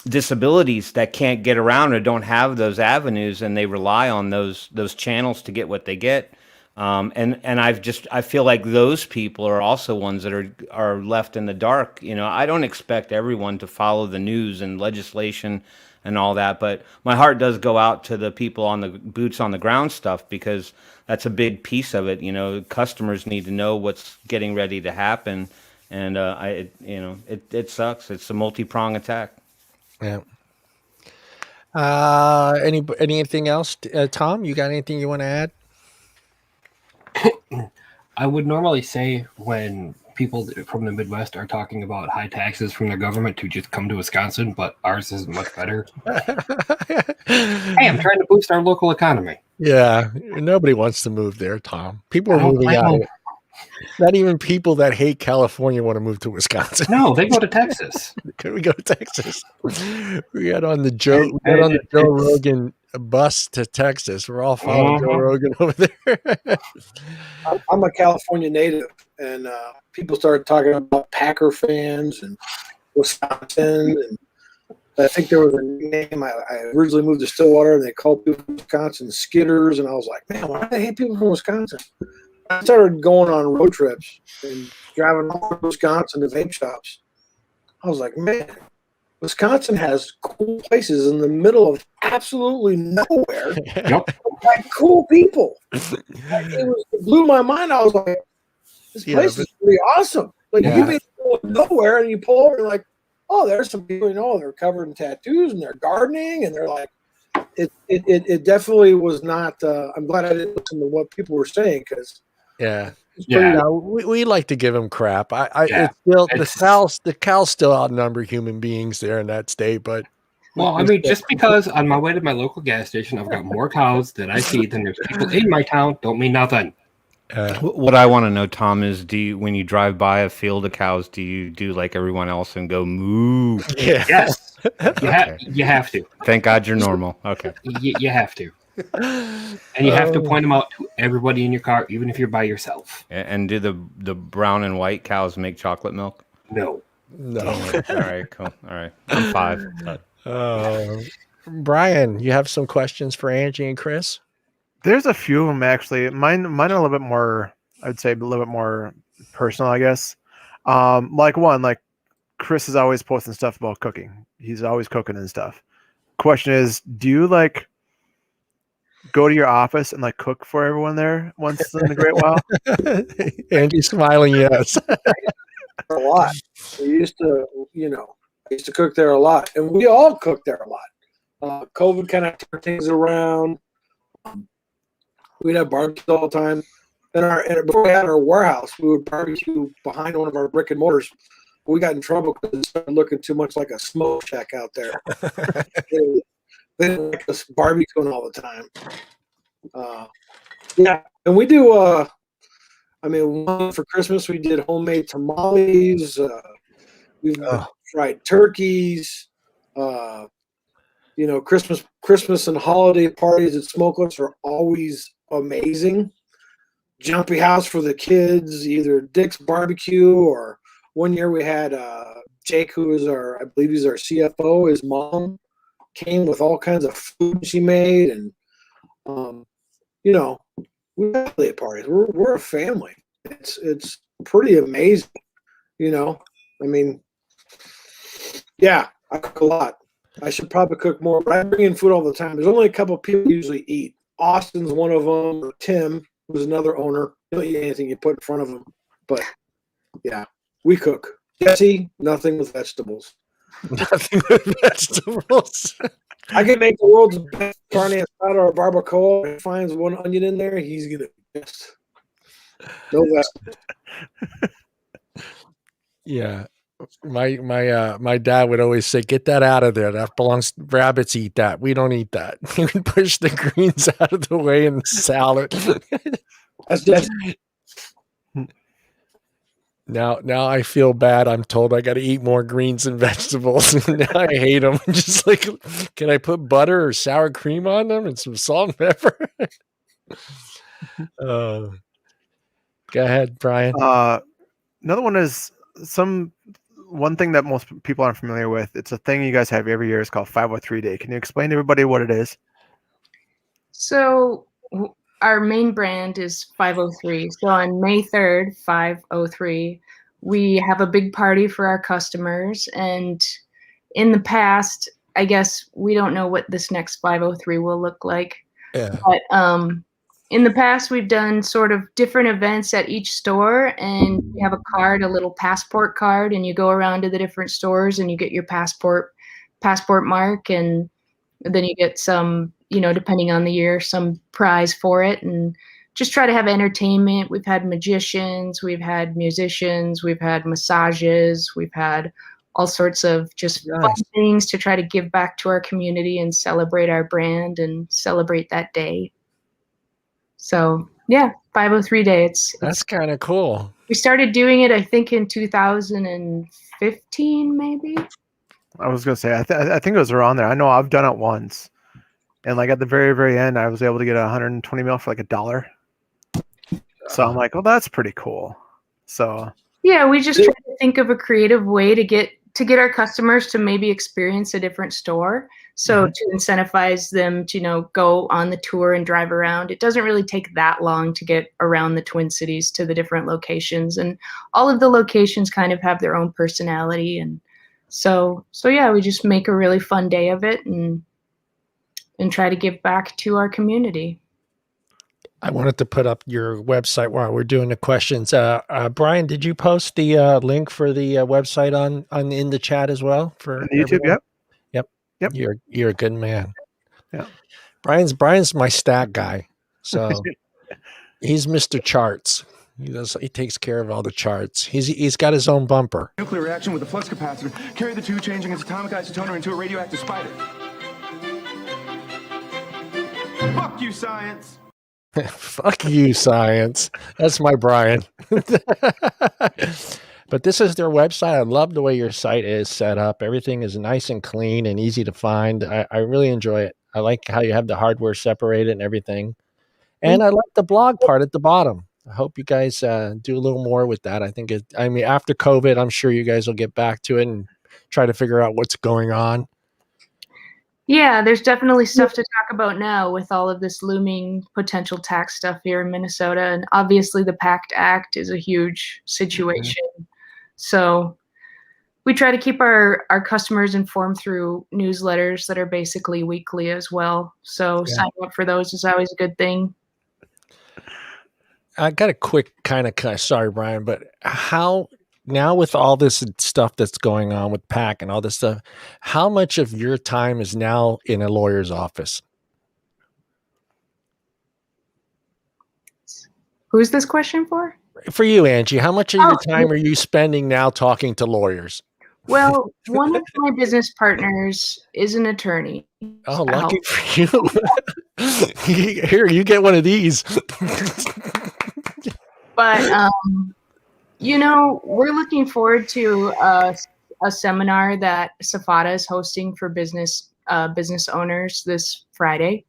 disabilities that can't get around or don't have those avenues, and they rely on those channels to get what they get. And I feel like those people are also ones that are left in the dark. I don't expect everyone to follow the news and legislation and all that, but my heart does go out to the people on the boots on the ground stuff, because that's a big piece of it. Customers need to know what's getting ready to happen. And, it sucks. It's a multi-prong attack. Yeah. Anything else, Tom? You got anything you want to add? I would normally say when people from the Midwest are talking about high taxes from the government to just come to Wisconsin, but ours is much better. Hey, I'm trying to boost our local economy. Yeah, nobody wants to move there, Tom. People are moving out. Not even people that hate California want to move to Wisconsin. No, they go to Texas. Can we go to Texas? We got on the Joe Rogan bus to Texas. We're all following Joe Rogan over there. I'm a California native, and people started talking about Packer fans and Wisconsin, and I think there was a name. I originally moved to Stillwater, and they called people from Wisconsin Skidders, and I was like, man, why do they hate people from Wisconsin? I started going on road trips and driving all over Wisconsin to vape shops. I was like, man, Wisconsin has cool places in the middle of absolutely nowhere. Yep. Like cool people. It blew my mind. I was like, this place is pretty awesome. Like you be in the middle of nowhere and you pull over and like, oh, there's some people, they're covered in tattoos and they're gardening, and they're like, it definitely was not. I'm glad I didn't listen to what people were saying, because we like to give them crap. It's still the cows still outnumber human beings there in that state, but. Well, I mean, just because on my way to my local gas station, I've got more cows that I see than there's people in my town, don't mean nothing. What I want to know, Tom, is when you drive by a field of cows, do you do like everyone else and go moo? Yeah. Yes. You have to. Thank God you're normal. Okay. You have to. And you have to point them out to everybody in your car, even if you're by yourself. And do the brown and white cows make chocolate milk? No. All right, cool. All right. I'm 5. Brian, you have some questions for Angie and Chris? There's a few of them actually. Mine are a little bit more, I'd say a little bit more personal, I guess. Like Chris is always posting stuff about cooking. He's always cooking and stuff. Question is, do you like go to your office and like cook for everyone there once in a great while? Angie's smiling, yes. A lot. We used to, I used to cook there a lot, and we all cooked there a lot. COVID kind of turned things around. We'd have barbecues all the time. And before we had our warehouse, we would barbecue behind one of our brick and mortars. We got in trouble because it started looking too much like a smoke shack out there. They didn't like us barbecuing all the time. Yeah, and we do. One for Christmas we did homemade tamales. We've fried turkeys. Christmas and holiday parties at Smokeless are always amazing. Jumpy house for the kids, either Dick's barbecue or one year we had Jake, who is I believe he's our CFO. His mom came with all kinds of food she made, and we have holiday parties. We're a family. It's pretty amazing. Yeah, I cook a lot. I should probably cook more, but I bring in food all the time. There's only a couple of people who usually eat. Austin's one of them, or Tim, who's another owner. You don't eat anything you put in front of him. But, yeah, we cook. Jesse, nothing with vegetables. Nothing with vegetables. I can make the world's best carne asada or barbacoa. If he finds one onion in there, he's going to be pissed. No vegetables. Yeah. My dad would always say, "Get that out of there. That belongs. Rabbits eat that. We don't eat that." He would push the greens out of the way in the salad. That's just. Now I feel bad. I'm told I got to eat more greens and vegetables. Now I hate them. Just like, can I put butter or sour cream on them and some salt and pepper? Go ahead, Brian. Another one is one thing that most people aren't familiar with. It's a thing you guys have every year. It's called 503 Day. Can you explain to everybody what it is? So our main brand is 503. So on May 3rd, 503, we have a big party for our customers. And in the past, I guess we don't know what this next 503 will look like. Yeah. But in the past, we've done sort of different events at each store, and we have a card, a little passport card, and you go around to the different stores and you get your passport mark, and then you get some, depending on the year, some prize for it, and just try to have entertainment. We've had magicians, we've had musicians, we've had massages, we've had all sorts of just fun things to try to give back to our community and celebrate our brand and celebrate that day. So yeah, 503 Day. That's kind of cool. We started doing it, I think, in 2015, maybe. I was gonna say, I think it was around there. I know I've done it once, and like at the very, very end, I was able to get 120 mil for like $1. So I'm like, well, that's pretty cool. So yeah, we just try to think of a creative way to get our customers to maybe experience a different store. So to incentivize them to, go on the tour and drive around. It doesn't really take that long to get around the Twin Cities to the different locations. And all of the locations kind of have their own personality. And so yeah, we just make a really fun day of it and try to give back to our community. I wanted to put up your website while we're doing the questions. Brian, did you post the link for the website on in the chat as well for YouTube? Everyone? Yep. You're a good man. Yeah. Brian's my stat guy. So he's Mr. Charts. He takes care of all the charts. He's got his own bumper. Nuclear reaction with a flux capacitor. Carry the two, changing its atomic isotoner into a radioactive spider. Fuck you, science. Fuck you, science. That's my Brian. But this is their website. I love the way your site is set up. Everything is nice and clean and easy to find. I really enjoy it. I like how you have the hardware separated and everything. And I like the blog part at the bottom. I hope you guys do a little more with that. I mean, after COVID, I'm sure you guys will get back to it and try to figure out what's going on. Yeah, there's definitely stuff to talk about now with all of this looming potential tax stuff here in Minnesota. And obviously the PACT Act is a huge situation. Mm-hmm. So we try to keep our customers informed through newsletters that are basically weekly as well. So signing up for those is always a good thing. I got a quick kind of sorry, Brian, but how now with all this stuff that's going on with PAC and all this stuff, how much of your time is now in a lawyer's office? Who's this question for? For you, Angie. How much of your time are you spending now talking to lawyers? Well, one of my business partners is an attorney. Oh, lucky for you. Here, you get one of these. But, we're looking forward to a seminar that Safata is hosting for business owners this Friday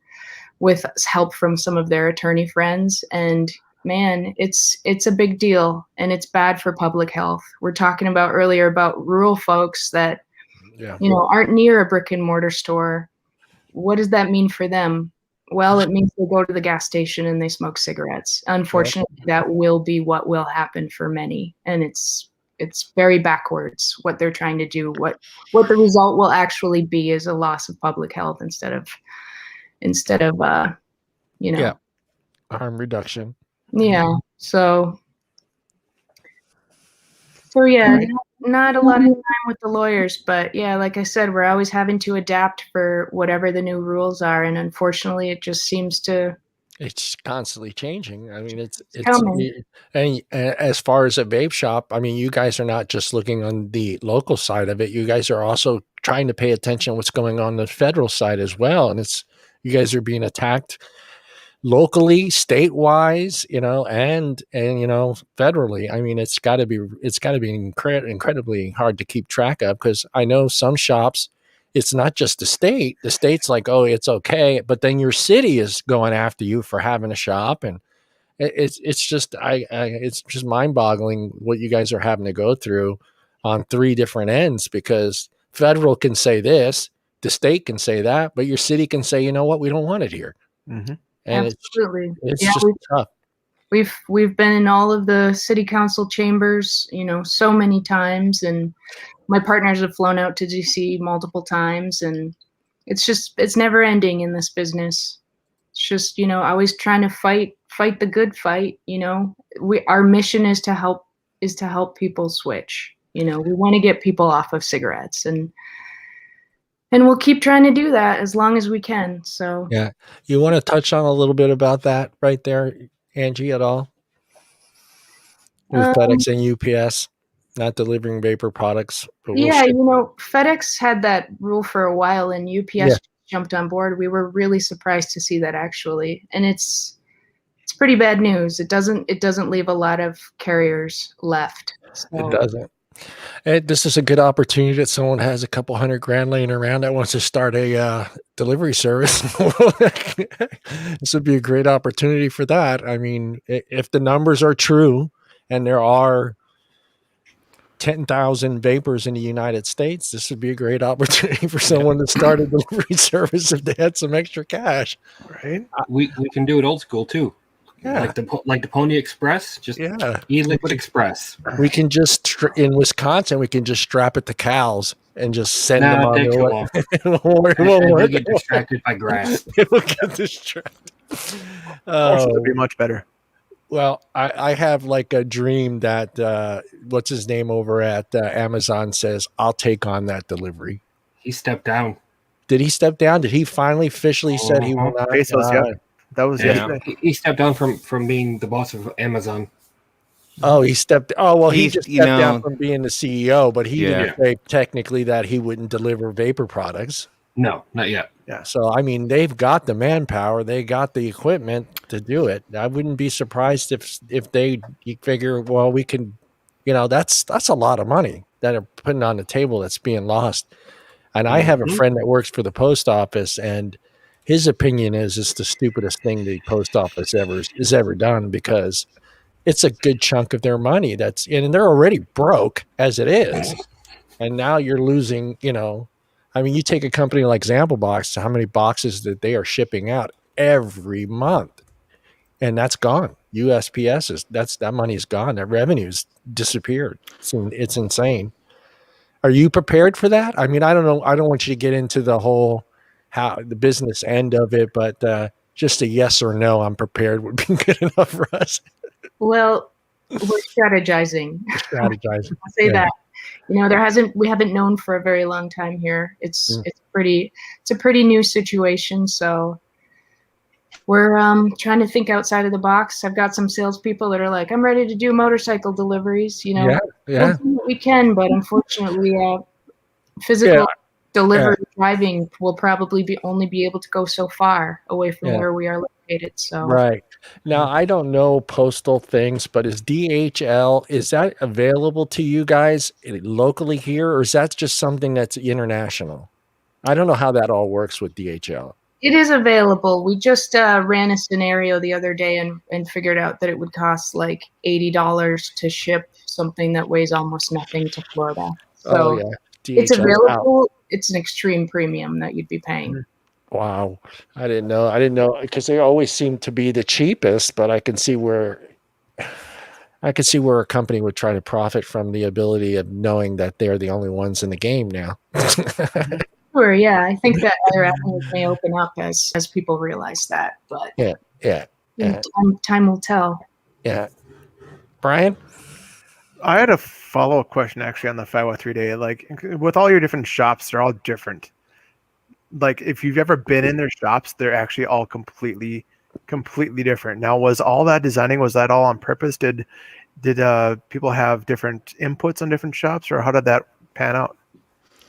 with help from some of their attorney friends. And man, it's a big deal and it's bad for public health. We're talking about earlier about rural folks that, aren't near a brick and mortar store. What does that mean for them? Well, it means they go to the gas station and they smoke cigarettes. Unfortunately, that will be what will happen for many. And it's very backwards what they're trying to do. What the result will actually be is a loss of public health instead of harm reduction. Yeah. So yeah, not a lot of time with the lawyers, but yeah, like I said, we're always having to adapt for whatever the new rules are. And unfortunately, it just seems to. It's constantly changing. I mean, it's coming. And as far as a vape shop, I mean, you guys are not just looking on the local side of it. You guys are also trying to pay attention to what's going on the federal side as well. And you guys are being attacked locally, state-wise, and federally. I mean, it's got to be incredibly hard to keep track of, because I know some shops, it's not just the state. The state's like, oh, it's okay, but then your city is going after you for having a shop, and it's just mind-boggling what you guys are having to go through on three different ends, because federal can say this, the state can say that, but your city can say, you know what, we don't want it here. Mm-hmm. And absolutely, it's just tough. We've been in all of the city council chambers, so many times, and my partners have flown out to DC multiple times, and it's never ending in this business. It's just, always trying to fight the good fight. Our mission is to help people switch. We want to get people off of cigarettes, and we'll keep trying to do that as long as we can. So yeah, you want to touch on a little bit about that right there, Angie, at all? With FedEx and UPS not delivering vapor products. But FedEx had that rule for a while, and UPS jumped on board. We were really surprised to see that, actually, and it's pretty bad news. It doesn't leave a lot of carriers left. So. It doesn't. And this is a good opportunity that someone has a couple $100,000 laying around that wants to start a delivery service. This would be a great opportunity for that. I mean, if the numbers are true and there are 10,000 vapors in the United States, this would be a great opportunity for someone to start a delivery service if they had some extra cash. Right? We can do it old school too. Yeah. Like the Pony Express, just e-liquid express. We can just in Wisconsin, we can just strap it to cows and just send them on their way. We'll get distracted by grass. We'll get distracted. It'd be much better. Well, I have like a dream that what's his name over at Amazon says, I'll take on that delivery. He stepped down. Did he step down? Did he finally officially said he will not? Bezos, That was yesterday. He stepped down from being the boss of Amazon. Oh, he stepped. Oh, well, he He's, just you stepped know- down from being the CEO, but he Yeah. didn't say technically that he wouldn't deliver vapor products. No, not yet. Yeah. So, I mean, they've got the manpower, they got the equipment to do it. I wouldn't be surprised if they figure, well, we can, that's a lot of money that are putting on the table that's being lost. And I have a friend that works for the post office, and his opinion is it's the stupidest thing the post office has ever done, because it's a good chunk of their money that's in, and they're already broke as it is. And now you're losing, I mean, you take a company like ZampleBox, how many boxes that they are shipping out every month, and that's gone. USPS that money's gone. That revenue's disappeared. It's insane. Are you prepared for that? I mean, I don't know. I don't want you to get into the whole the business end of it, but just a yes or no, I'm prepared would be good enough for us. Well, we're strategizing. Strategizing. I'll say that. We haven't known for a very long time here. It's a pretty new situation. So we're trying to think outside of the box. I've got some salespeople that are like, I'm ready to do motorcycle deliveries. Yeah. We'll do what we can, but unfortunately, physical delivery driving will probably only be able to go so far away from where we are located. So right now, I don't know postal things, but is DHL, is that available to you guys locally here, or is that just something that's international? I don't know how that all works with DHL. it is available. We just ran a scenario the other day and figured out that it would cost like $80 to ship something that weighs almost nothing to Florida. So it's available. Out. It's an extreme premium that you'd be paying. Wow. I didn't know because they always seem to be the cheapest, but I can see where a company would try to profit from the ability of knowing that they're the only ones in the game now. Sure, yeah. I think that other avenues may open up as people realize that, but time will tell. Yeah. Brian? I had a follow-up question actually on the 503 day. Like, with all your different shops, they're all different. Like, if you've ever been in their shops, they're actually all completely different. Now, was all that designing, was that all on purpose? Did people have different inputs on different shops, or how did that pan out?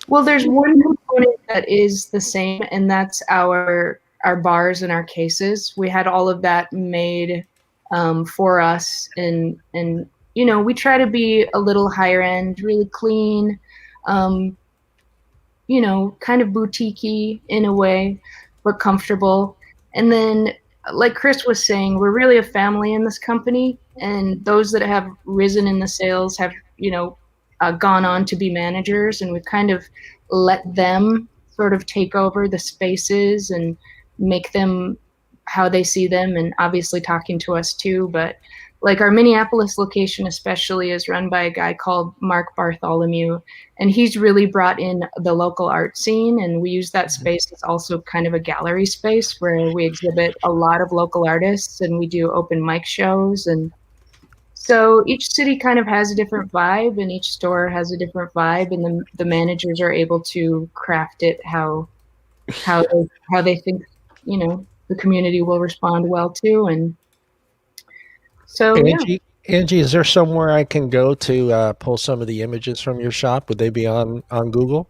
Well, there's one component that is the same, and that's our bars and our cases. We had all of that made for us, and we try to be a little higher end, really clean, kind of boutique-y in a way, but comfortable. And then, like Chris was saying, we're really a family in this company, and those that have risen in the sales have, gone on to be managers, and we've kind of let them sort of take over the spaces and make them how they see them, and obviously talking to us too. But like our Minneapolis location especially is run by a guy called Mark Bartholomew, and he's really brought in the local art scene, and we use that space as also kind of a gallery space where we exhibit a lot of local artists, and we do open mic shows. And so each city kind of has a different vibe, and each store has a different vibe, and the managers are able to craft it how they think the community will respond well to. And so Angie, is there somewhere I can go to pull some of the images from your shop? Would they be on Google?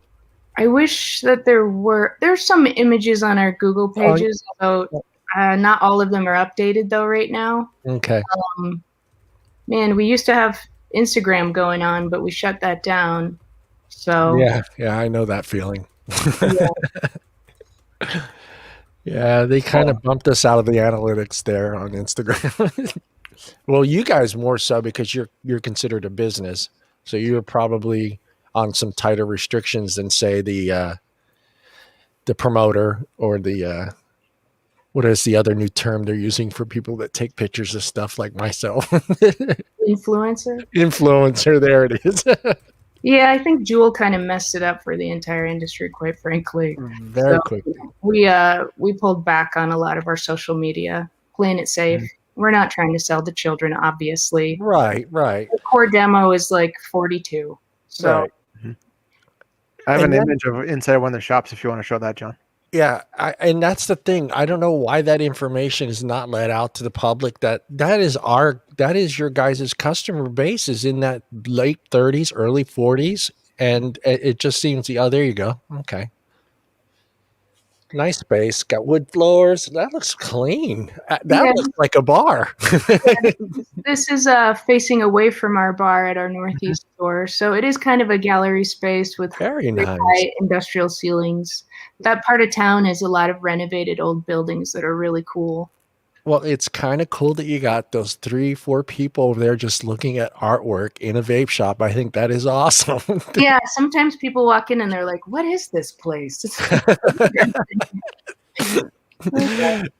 I wish that there's some images on our Google pages, although not all of them are updated though right now. Okay. Man, we used to have Instagram going on, but we shut that down. So yeah, I know that feeling. Yeah, they kind of bumped us out of the analytics there on Instagram. Well, you guys more so because you're considered a business, so you're probably on some tighter restrictions than say the promoter or the what is the other new term they're using for people that take pictures of stuff like myself? Influencer, there it is. Yeah, I think Jewel kind of messed it up for the entire industry, quite frankly. Very quickly. We pulled back on a lot of our social media, playing it safe. We're not trying to sell to children, obviously. Right. The core demo is like 42. So I have an image of inside one of the shops if you want to show that, John. Yeah, and that's the thing. I don't know why that information is not let out to the public. That is your guys' customer base is in that late 30s, early 40s, and it just seems there you go. Okay. Nice space. Got wood floors. That looks clean. That Yeah. looks like a bar. This is facing away from our bar at our northeast store, so it is kind of a gallery space with Very very nice. high industrial ceilings. That part of town has a lot of renovated old buildings that are really cool. Well, it's kind of cool that you got those 3-4 people over there just looking at artwork in a vape shop. I think that is awesome. Yeah, sometimes people walk in and they're like, "What is this place?"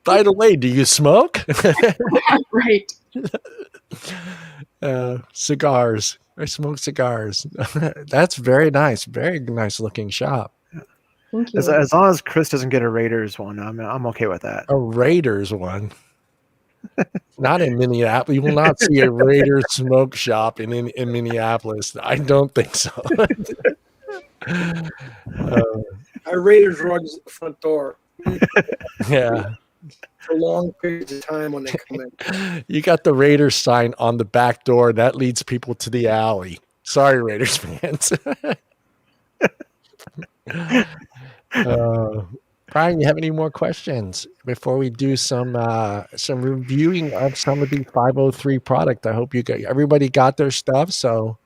By the way, do you smoke? Right. Cigars. I smoke cigars. That's very nice. Very nice looking shop. Thank you. As long as Chris doesn't get a Raiders one, I'm okay with that. A Raiders one. Not in Minneapolis. You will not see a Raiders smoke shop in Minneapolis. I don't think so. Our Raiders rugs at the front door Yeah. for long periods of time when they come in. You got the Raiders sign on the back door. That leads people to the alley. Sorry, Raiders fans. Brian, you have any more questions before we do some reviewing of some of the 503 product? I hope everybody got their stuff. So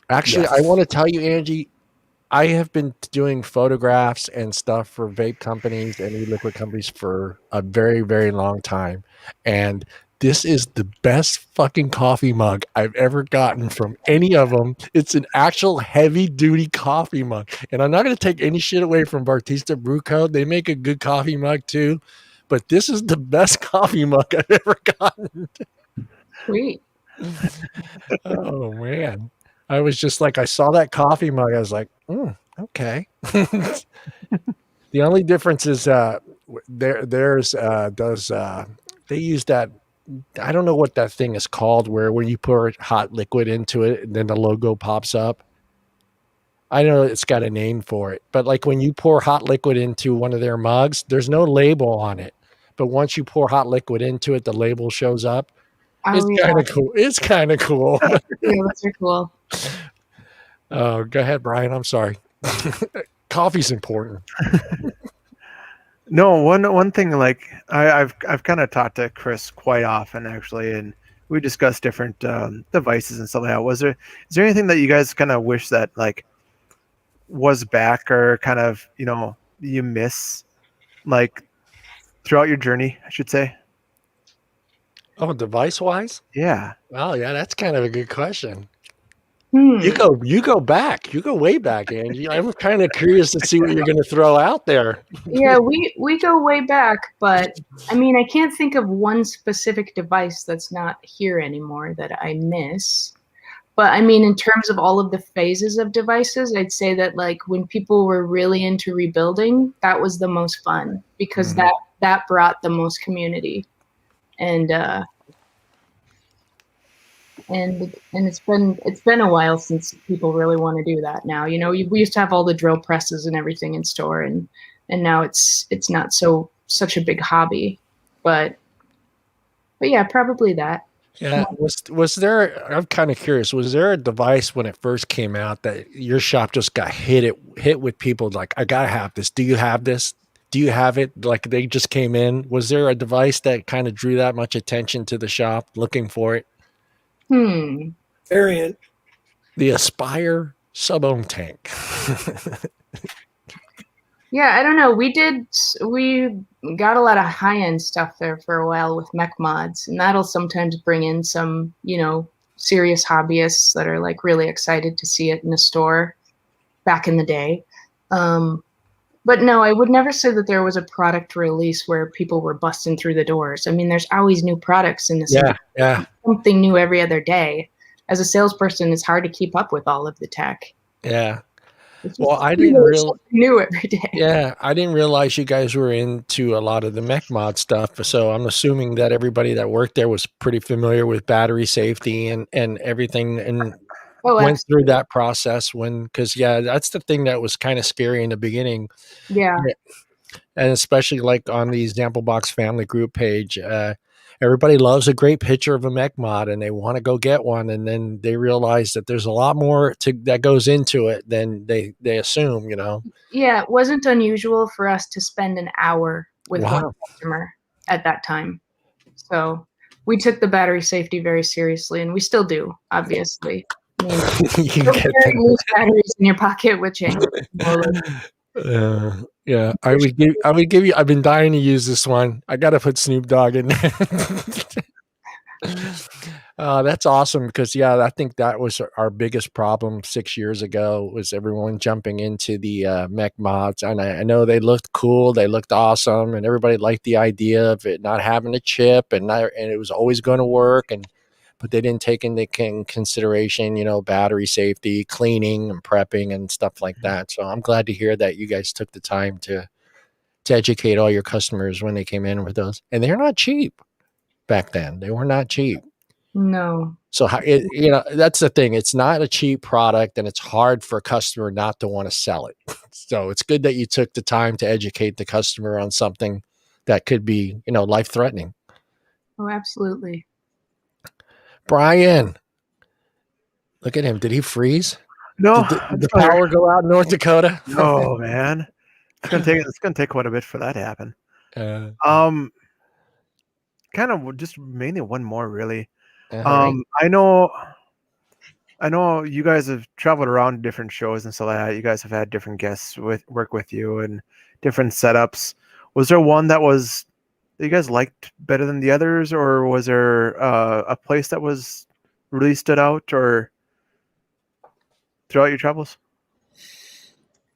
actually, Yes. I want to tell you, Angie, I have been doing photographs and stuff for vape companies and e-liquid companies for a very, very long time. And this is the best fucking coffee mug I've ever gotten from any of them. It's an actual heavy duty coffee mug. And I'm not going to take any shit away from Bartista Brew Co. They make a good coffee mug too. But this is the best coffee mug I've ever gotten. Sweet. Oh, man. I was just like, I saw that coffee mug. I was like, okay. The only difference is they use that. I don't know what that thing is called where when you pour hot liquid into it and then the logo pops up. I know it's got a name for it, but like when you pour hot liquid into one of their mugs, there's no label on it. But once you pour hot liquid into it, the label shows up. It's kind of cool. It's kind of cool. Yeah, those are cool. Oh, go ahead, Brian. I'm sorry. Coffee's important. No, one thing like I've kind of talked to Chris quite often actually, and we discussed different devices and stuff like that. Is there anything that you guys kind of wish that like was back or kind of you miss like throughout your journey, I should say? Oh, device wise? Yeah. Well, yeah, that's kind of a good question. You go back. You go way back, Angie. I'm kind of curious to see what you're going to throw out there. Yeah, we go way back, but I mean, I can't think of one specific device that's not here anymore that I miss. But I mean, in terms of all of the phases of devices, I'd say that like when people were really into rebuilding, that was the most fun because that brought the most community. And it's been a while since people really want to do that now. We used to have all the drill presses and everything in store, and now it's not such a big hobby. But yeah, probably that. Yeah. Was there? I'm kind of curious. Was there a device when it first came out that your shop just got hit with people like, I gotta have this. Do you have this? Do you have it? Like they just came in. Was there a device that kind of drew that much attention to the shop looking for it? Variant. The Aspire sub-ohm tank. Yeah, I don't know. We got a lot of high-end stuff there for a while with mech mods, and that'll sometimes bring in some, serious hobbyists that are like really excited to see it in a store back in the day. But no, I would never say that there was a product release where people were busting through the doors. I mean, there's always new products in this. Yeah. Something new every other day. As a salesperson, it's hard to keep up with all of the tech. Yeah. Well, I didn't realize something new every day. Yeah, I didn't realize you guys were into a lot of the mech mod stuff. So I'm assuming that everybody that worked there was pretty familiar with battery safety and everything, and went through that process. Because that's the thing that was kind of scary in the beginning. Yeah. And especially like on the ZampleBox family group page, everybody loves a great picture of a mech mod and they want to go get one. And then they realize that there's a lot more that goes into it than they assume, you know? Yeah, it wasn't unusual for us to spend an hour with Wow. one customer at that time. So we took the battery safety very seriously, and we still do, obviously. I mean, You don't get carry that. loose batteries in your pocket with chains. Yeah, I would give you. I've been dying to use this one. I got to put Snoop Dogg in there. That's awesome because I think that was our biggest problem 6 years ago was everyone jumping into the mech mods, and I know they looked cool, they looked awesome, and everybody liked the idea of it not having a chip and it was always going to work, but they didn't take into consideration, battery safety, cleaning and prepping and stuff like that. So I'm glad to hear that you guys took the time to educate all your customers when they came in with those, and they're not cheap. Back then, they were not cheap. No. So that's the thing. It's not a cheap product, and it's hard for a customer not to want to sell it. So it's good that you took the time to educate the customer on something that could be, life-threatening. Oh, absolutely. Brian, look at him. Did he freeze? No. Did the power go out in North Dakota? No, man. It's gonna take quite a bit for that to happen. Kind of just mainly one more, really. Right. I know you guys have traveled around different shows and stuff like that. You guys have had different guests work with you and different setups. Was there one that you guys liked better than the others, or was there a place that was really stood out or throughout your travels?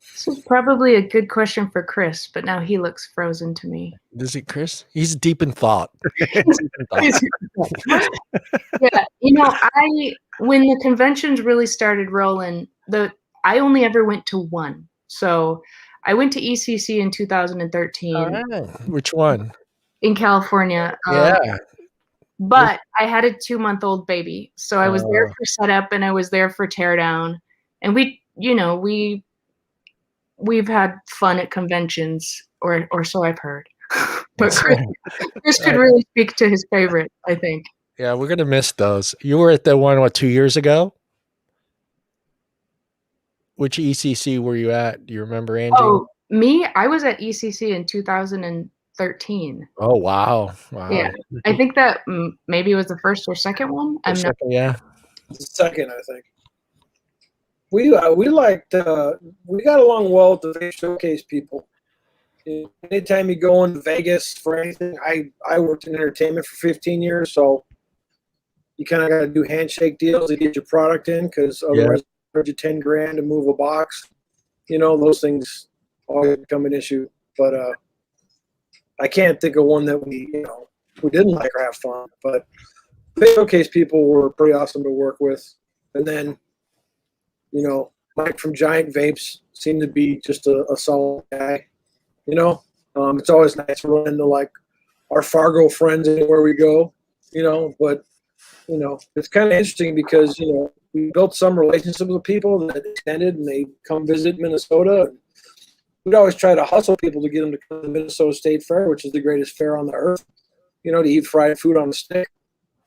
This is probably a good question for Chris, but now he looks frozen to me. Does he, Chris? He's deep in thought. Yeah, when the conventions really started rolling, I only ever went to one. So I went to ECC in 2013. Which one? In California. But I had a 2-month-old baby. So I was there for setup and I was there for teardown. And we've had fun at conventions, or so I've heard. But Chris could really speak to his favorite, I think. Yeah, we're gonna miss those. You were at the one 2 years ago? Which ECC were you at? Do you remember, Angie? Oh, me? I was at ECC in 2013. Oh, wow. Yeah, I think that maybe it was the first or second one. Yeah, the second, I think. We liked we got along well with the Vape Showcase people. Anytime you go into Vegas for anything, I worked in entertainment for 15 years, so you kind of got to do handshake deals to get your product in, because otherwise charge you $10,000 to move a box. Those things always become an issue. But I can't think of one that we didn't like or have fun. But the Showcase people were pretty awesome to work with, and then Mike from Giant Vapes seemed to be just a solid guy. It's always nice to run into like our Fargo friends anywhere we go. But it's kind of interesting because we built some relationships with people that extended and they come visit Minnesota. We'd always try to hustle people to get them to come to the Minnesota State Fair, which is the greatest fair on the earth. To eat fried food on a stick.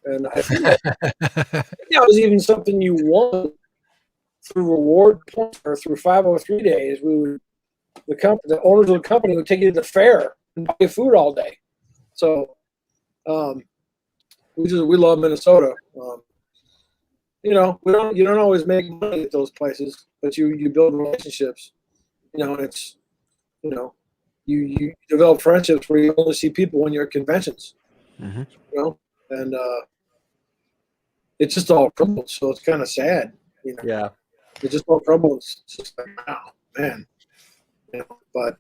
And I think that was even something you won through reward points or through 503 days. The owners of the company would take you to the fair and buy you food all day. So we love Minnesota. You don't always make money at those places, but you build relationships. It's you develop friendships where you only see people when you're at conventions. Mm-hmm. And it's just all crumbled, so it's kind of sad. Yeah. It just all crumbles. It's just like, wow, man. But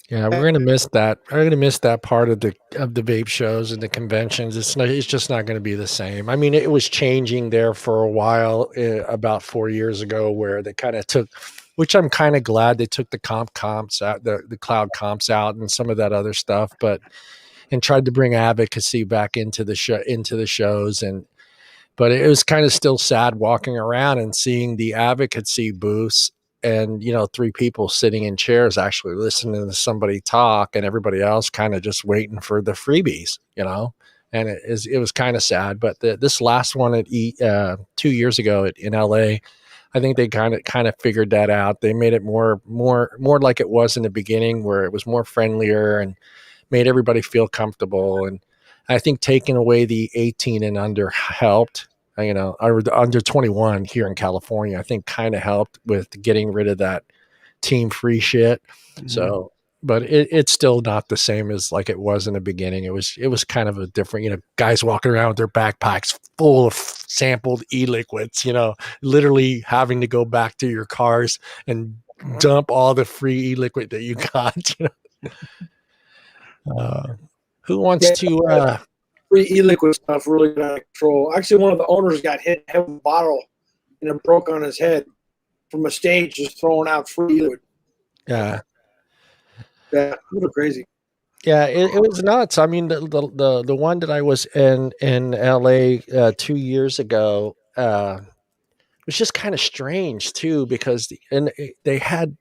yeah, we're gonna miss that. I'm gonna miss that part of the vape shows and the conventions. It's just not going to be the same. I mean, it was changing there for a while, about 4 years ago, where they kind of took, which I'm kind of glad they took the comps out, the cloud comps out, and some of that other stuff, and tried to bring advocacy back into the shows. But it was kind of still sad walking around and seeing the advocacy booths and 3 people sitting in chairs actually listening to somebody talk, and everybody else kind of just waiting for the freebies, and it was kind of sad. But this last one at 2 years ago in LA, I think they kind of figured that out. They made it more like it was in the beginning, where it was more friendlier and made everybody feel comfortable. And I think taking away the 18 and under helped, or the under 21 here in California, I think kind of helped with getting rid of that team free shit. Mm-hmm. So, but it's still not the same as like it was in the beginning. It was kind of a different, guys walking around with their backpacks full of sampled e-liquids, literally having to go back to your cars and dump all the free e-liquid that you got. Who wants to free e-liquid stuff really got out of control. Actually, one of the owners got hit with a bottle and it broke on his head from a stage just throwing out free e-liquid. Yeah, a little crazy. Yeah, it was nuts. I mean, the one that I was in LA 2 years ago was just kind of strange too, because they had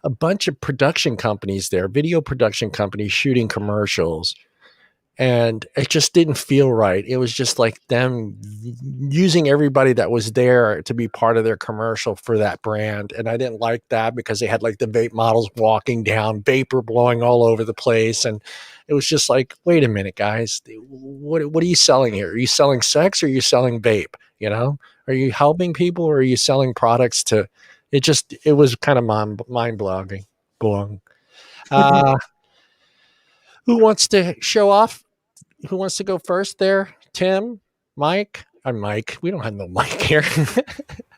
a bunch of production companies there, video production companies shooting commercials. And it just didn't feel right. It was just like them using everybody that was there to be part of their commercial for that brand. And I didn't like that, because they had like the vape models walking down, vapor blowing all over the place. And it was just like, wait a minute, guys, what are you selling here? Are you selling sex, or are you selling vape? Are you helping people, or are you selling products it was kind of mind-blowing. Who wants to show off? Who wants to go first there? Tim? Mike? I'm Mike. We don't have no mic here.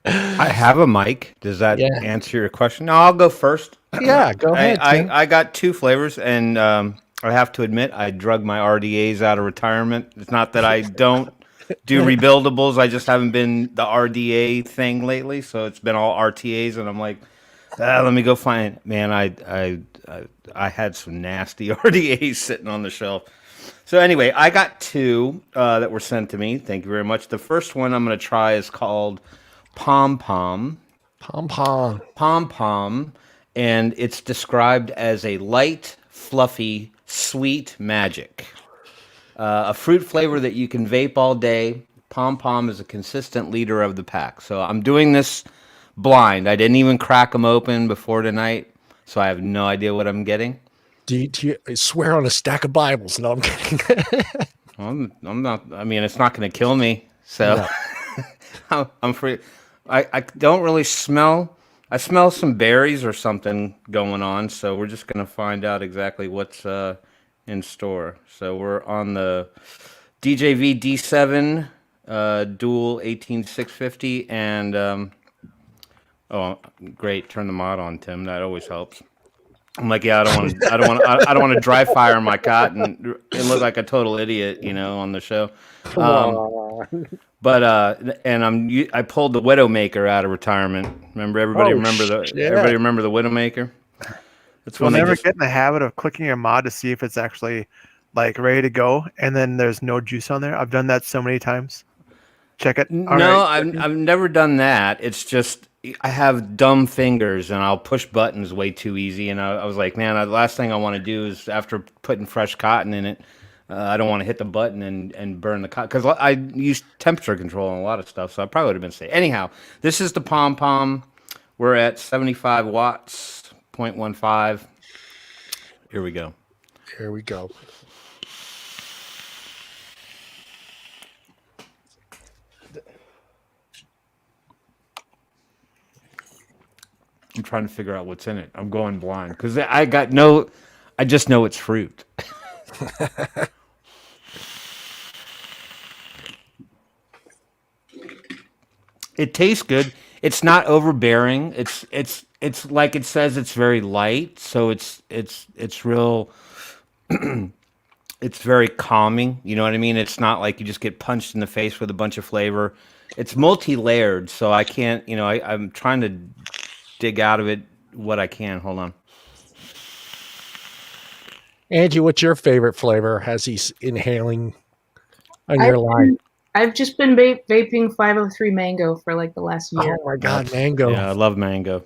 I have a mic. Does that answer your question? No, I'll go first. Yeah, go ahead. I got 2 flavors, and I have to admit, I drug my RDAs out of retirement. It's not that I don't do rebuildables. I just haven't been the RDA thing lately, so it's been all RTAs, and I'm like, let me go find it. Man, I had some nasty RDAs sitting on the shelf. So anyway, I got 2 that were sent to me. Thank you very much. The first one I'm going to try is called Pom Pom. Pom Pom. Pom Pom. And it's described as a light, fluffy, sweet magic. A fruit flavor that you can vape all day. Pom Pom is a consistent leader of the pack. So I'm doing this blind. I didn't even crack them open before tonight, so I have no idea what I'm getting. Do you swear on a stack of Bibles? No, I'm kidding. I'm not. I mean, it's not going to kill me, so no. I'm free. I don't really smell. I smell some berries or something going on, so we're just going to find out exactly what's in store. So we're on the DJV D7 dual 18650, and oh, great! Turn the mod on, Tim. That always helps. I'm like, I don't want to dry fire my cot and look like a total idiot, on the show. But I pulled the Widowmaker out of retirement. Everybody remember the Widowmaker? That's when never get in the habit of clicking your mod to see if it's actually like ready to go, and then there's no juice on there. I've done that so many times. Check it. I've never done that. It's just I have dumb fingers and I'll push buttons way too easy. And I was like, man, the last thing I want to do is, after putting fresh cotton in it, I don't want to hit the button and burn the cotton, because I use temperature control on a lot of stuff. So I probably would have been safe. Anyhow, this is the Pom Pom. We're at 75 watts, 0.15. Here we go. Here we go. I'm trying to figure out what's in it. I'm going blind because I just know it's fruit. It tastes good. It's not overbearing. It's like it says, it's very light, so it's real. It's very calming. You know what I mean? It's not like you just get punched in the face with a bunch of flavor. It's multi-layered, so I can't. I'm trying to dig out of it what I can. Hold on. Angie, what's your favorite flavor as he's inhaling on your line? I've just been vaping 503 mango for like the last year. Oh my God, mango. Yeah, I love mango.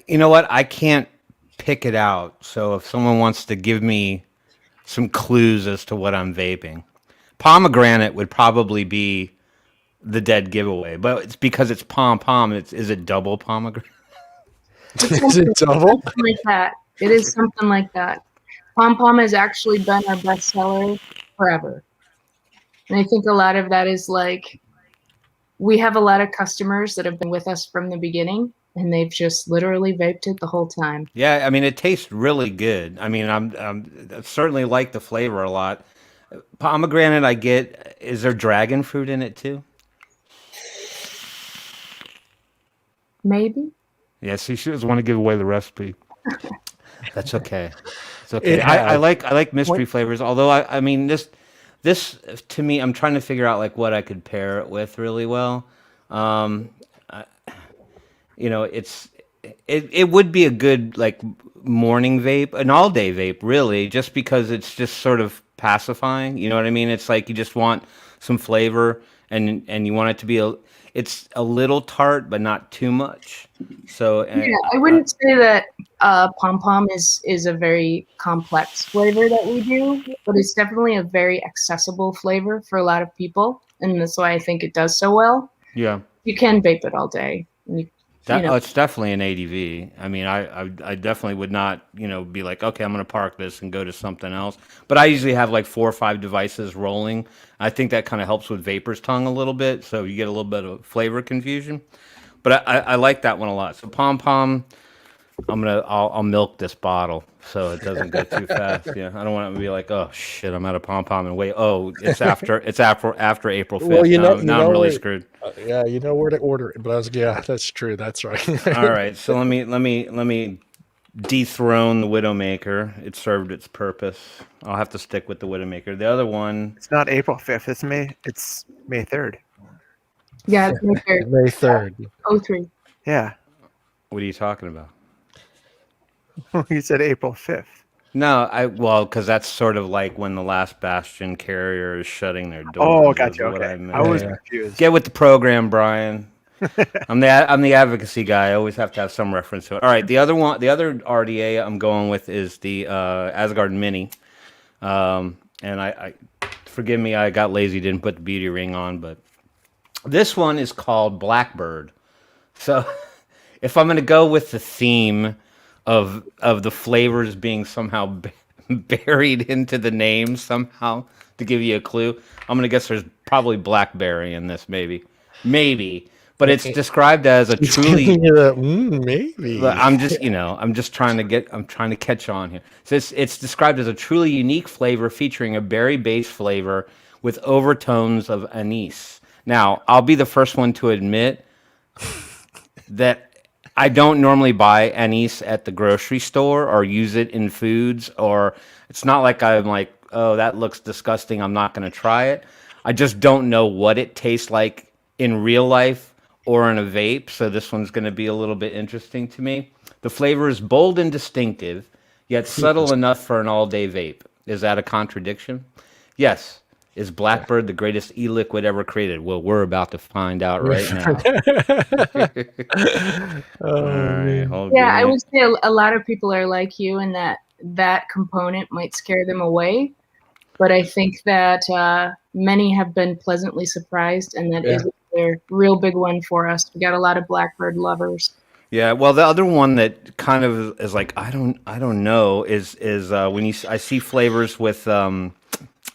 You know what? I can't pick it out. So if someone wants to give me some clues as to what I'm vaping, pomegranate would probably be the dead giveaway. But it's because it's pom. Is it double pomegranate? Is it double? Something like that. It is something like that. Pom Pom has actually been our bestseller forever. And I think a lot of that is like, we have a lot of customers that have been with us from the beginning, and they've just literally vaped it the whole time. Yeah, I mean, it tastes really good. I mean, I certainly like the flavor a lot. Pomegranate, I get. Is there dragon fruit in it too? Maybe. Yeah, see, she doesn't want to give away the recipe. That's okay. It's okay. It I has. like mystery flavors. Although I mean this to me, I'm trying to figure out like what I could pair it with really well. You know, it would be a good like morning vape, an all day vape, really, just because it's just sort of pacifying. You know what I mean? It's like you just want some flavor, and you want it to be it's a little tart, but not too much. So Yeah, I wouldn't say that Pom Pom is a very complex flavor that we do, but it's definitely a very accessible flavor for a lot of people, and that's why I think it does so well. yeah. You can vape it all day. It's definitely an ADV. I mean, I definitely would not, be like, okay, I'm going to park this and go to something else. But I usually have like 4 or 5 devices rolling. I think that kind of helps with vapor's tongue a little bit, so you get a little bit of flavor confusion. But I like that one a lot. So Pom Pom, I'll milk this bottle so it doesn't go too fast. Yeah, I don't want it to be like, oh shit, I'm out of Pom Pom and wait. Oh, it's after April 5th. Well, now I'm really screwed. Yeah, you know where to order it. But yeah, that's true. That's right. All right, so let me dethrone the Widowmaker. It served its purpose. I'll have to stick with the Widowmaker. The other one, It's not April 5th. It's May 3rd. Yeah, it's May 3rd. May 3rd. 03. Yeah. what are you talking about? You said April 5th. No, because that's sort of like when the last Bastion carrier is shutting their doors. Oh, gotcha. is what Okay. I meant. I was Yeah. confused. Get with the program, Brian. I'm the advocacy guy. I always have to have some reference to it. All right, the other RDA I'm going with is the Asgard Mini. And I forgive me, I got lazy, didn't put the beauty ring on, but this one is called Blackbird. So if I'm going to go with the theme of the flavors being somehow buried into the name somehow to give you a clue, I'm going to guess there's probably blackberry in this, maybe. But it's described as a truly. Maybe. I'm just trying to catch on here. So it's described as a truly unique flavor featuring a berry-based flavor with overtones of anise. Now, I'll be the first one to admit that I don't normally buy anise at the grocery store or use it in foods, or it's not like I'm like, oh, that looks disgusting, I'm not going to try it. I just don't know what it tastes like in real life or in a vape, so this one's going to be a little bit interesting to me. The flavor is bold and distinctive, yet subtle enough for an all-day vape. Is that a contradiction? Yes. Is Blackbird the greatest e-liquid ever created? Well, we're about to find out right now. All right, Yeah, I would say a lot of people are like you, and that component might scare them away. But I think that many have been pleasantly surprised, and that is a real big one for us. We got a lot of Blackbird lovers. Yeah, well, the other one that kind of is like I don't know is when I see flavors with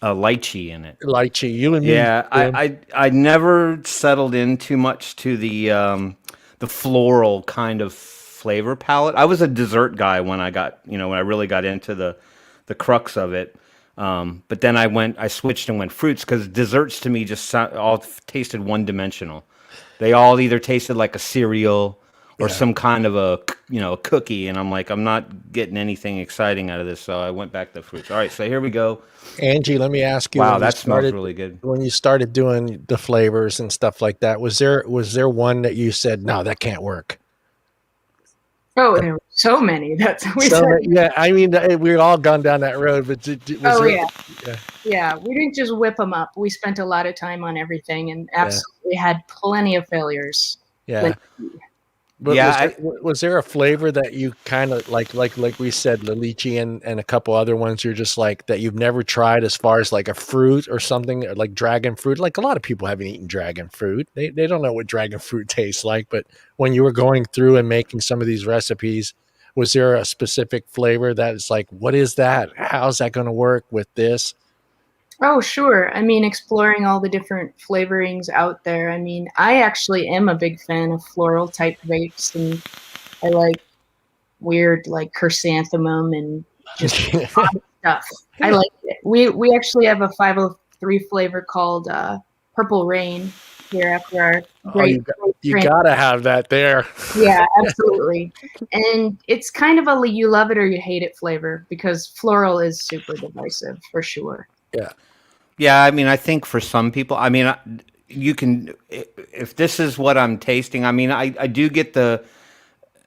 lychee in it. Lychee, you and me. Yeah, I never settled in too much to the floral kind of flavor palette. I was a dessert guy when I really got into the crux of it. But then I switched and went fruits because desserts to me just all tasted one-dimensional. They all either tasted like a cereal or some kind of a cookie, and I'm like, I'm not getting anything exciting out of this, so I went back to fruits. All right, so here we go. Angie, let me ask you. Wow, that smells really good. When you started doing the flavors and stuff like that, was there one that you said, no, that can't work? Oh, there were so many. That's what we said. Yeah, I mean, we've all gone down that road, but yeah, we didn't just whip them up. We spent a lot of time on everything and absolutely had plenty of failures. Yeah. But Yeah, was there a flavor that you kind of like we said, the lychee and a couple other ones you're just like that you've never tried as far as like a fruit or something like dragon fruit? Like a lot of people haven't eaten dragon fruit. They don't know what dragon fruit tastes like. But when you were going through and making some of these recipes, was there a specific flavor that is like, what is that? How's that going to work with this? Oh, sure. I mean, exploring all the different flavorings out there. I mean, I actually am a big fan of floral type vapes, and I like weird like chrysanthemum and just odd stuff. I like it. We actually have a 503 flavor called Purple Rain here after our great. You gotta have that there. Yeah, absolutely. And it's kind of a you love it or you hate it flavor because floral is super divisive for sure. Yeah. Yeah, I mean, I think for some people, I mean, you can, if this is what I'm tasting, I mean, I do get the,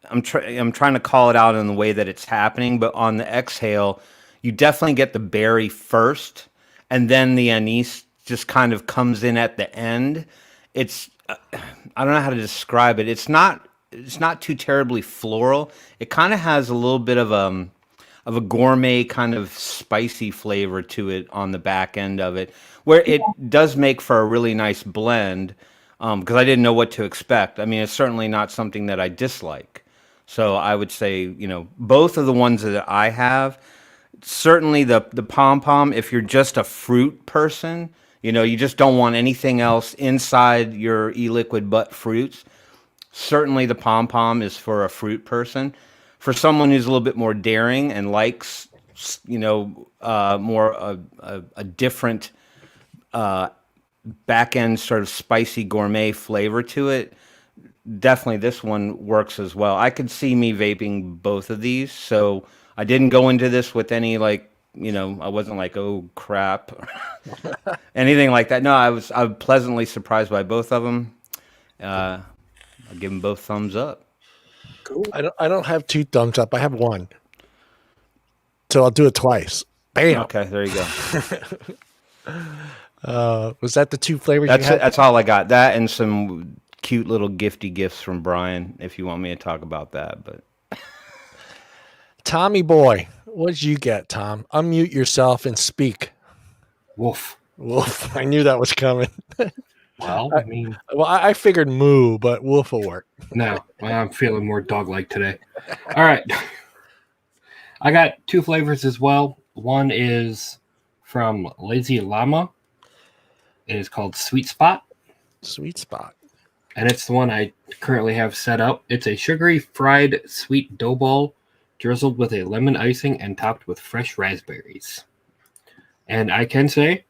I'm trying to call it out in the way that it's happening, but on the exhale, you definitely get the berry first, and then the anise just kind of comes in at the end. It's, I don't know how to describe it. It's not too terribly floral. It kind of has a little bit of a gourmet kind of spicy flavor to it on the back end of it, where it does make for a really nice blend, because I didn't know what to expect. I mean, it's certainly not something that I dislike. So I would say, you know, both of the ones that I have, certainly the pom-pom, if you're just a fruit person, you know, you just don't want anything else inside your e-liquid but fruits, certainly the pom-pom is for a fruit person. For someone who's a little bit more daring and likes, you know, more a different back end sort of spicy gourmet flavor to it, definitely this one works as well. I could see me vaping both of these, so I didn't go into this with any like, you know, I wasn't like, oh crap, anything like that. No, I was pleasantly surprised by both of them. I'll give them both thumbs up. Cool. I don't have 2 thumbs up. I have 1. So I'll do it twice. Bam. Okay, there you go. Was that the 2 flavors That's you had? it. That's all I got. That and some cute little gifty gifts from Brian, if you want me to talk about that. But Tommy boy, what did you get, Tom? Unmute yourself and speak. Woof. Woof. I knew that was coming. Well, I mean, I figured moo, but wolf will work. no, I'm feeling more dog-like today. All right. I got 2 flavors as well. One is from Lazy Llama. It is called Sweet Spot. Sweet Spot. And it's the one I currently have set up. It's a sugary fried sweet dough ball drizzled with a lemon icing and topped with fresh raspberries. And I can say,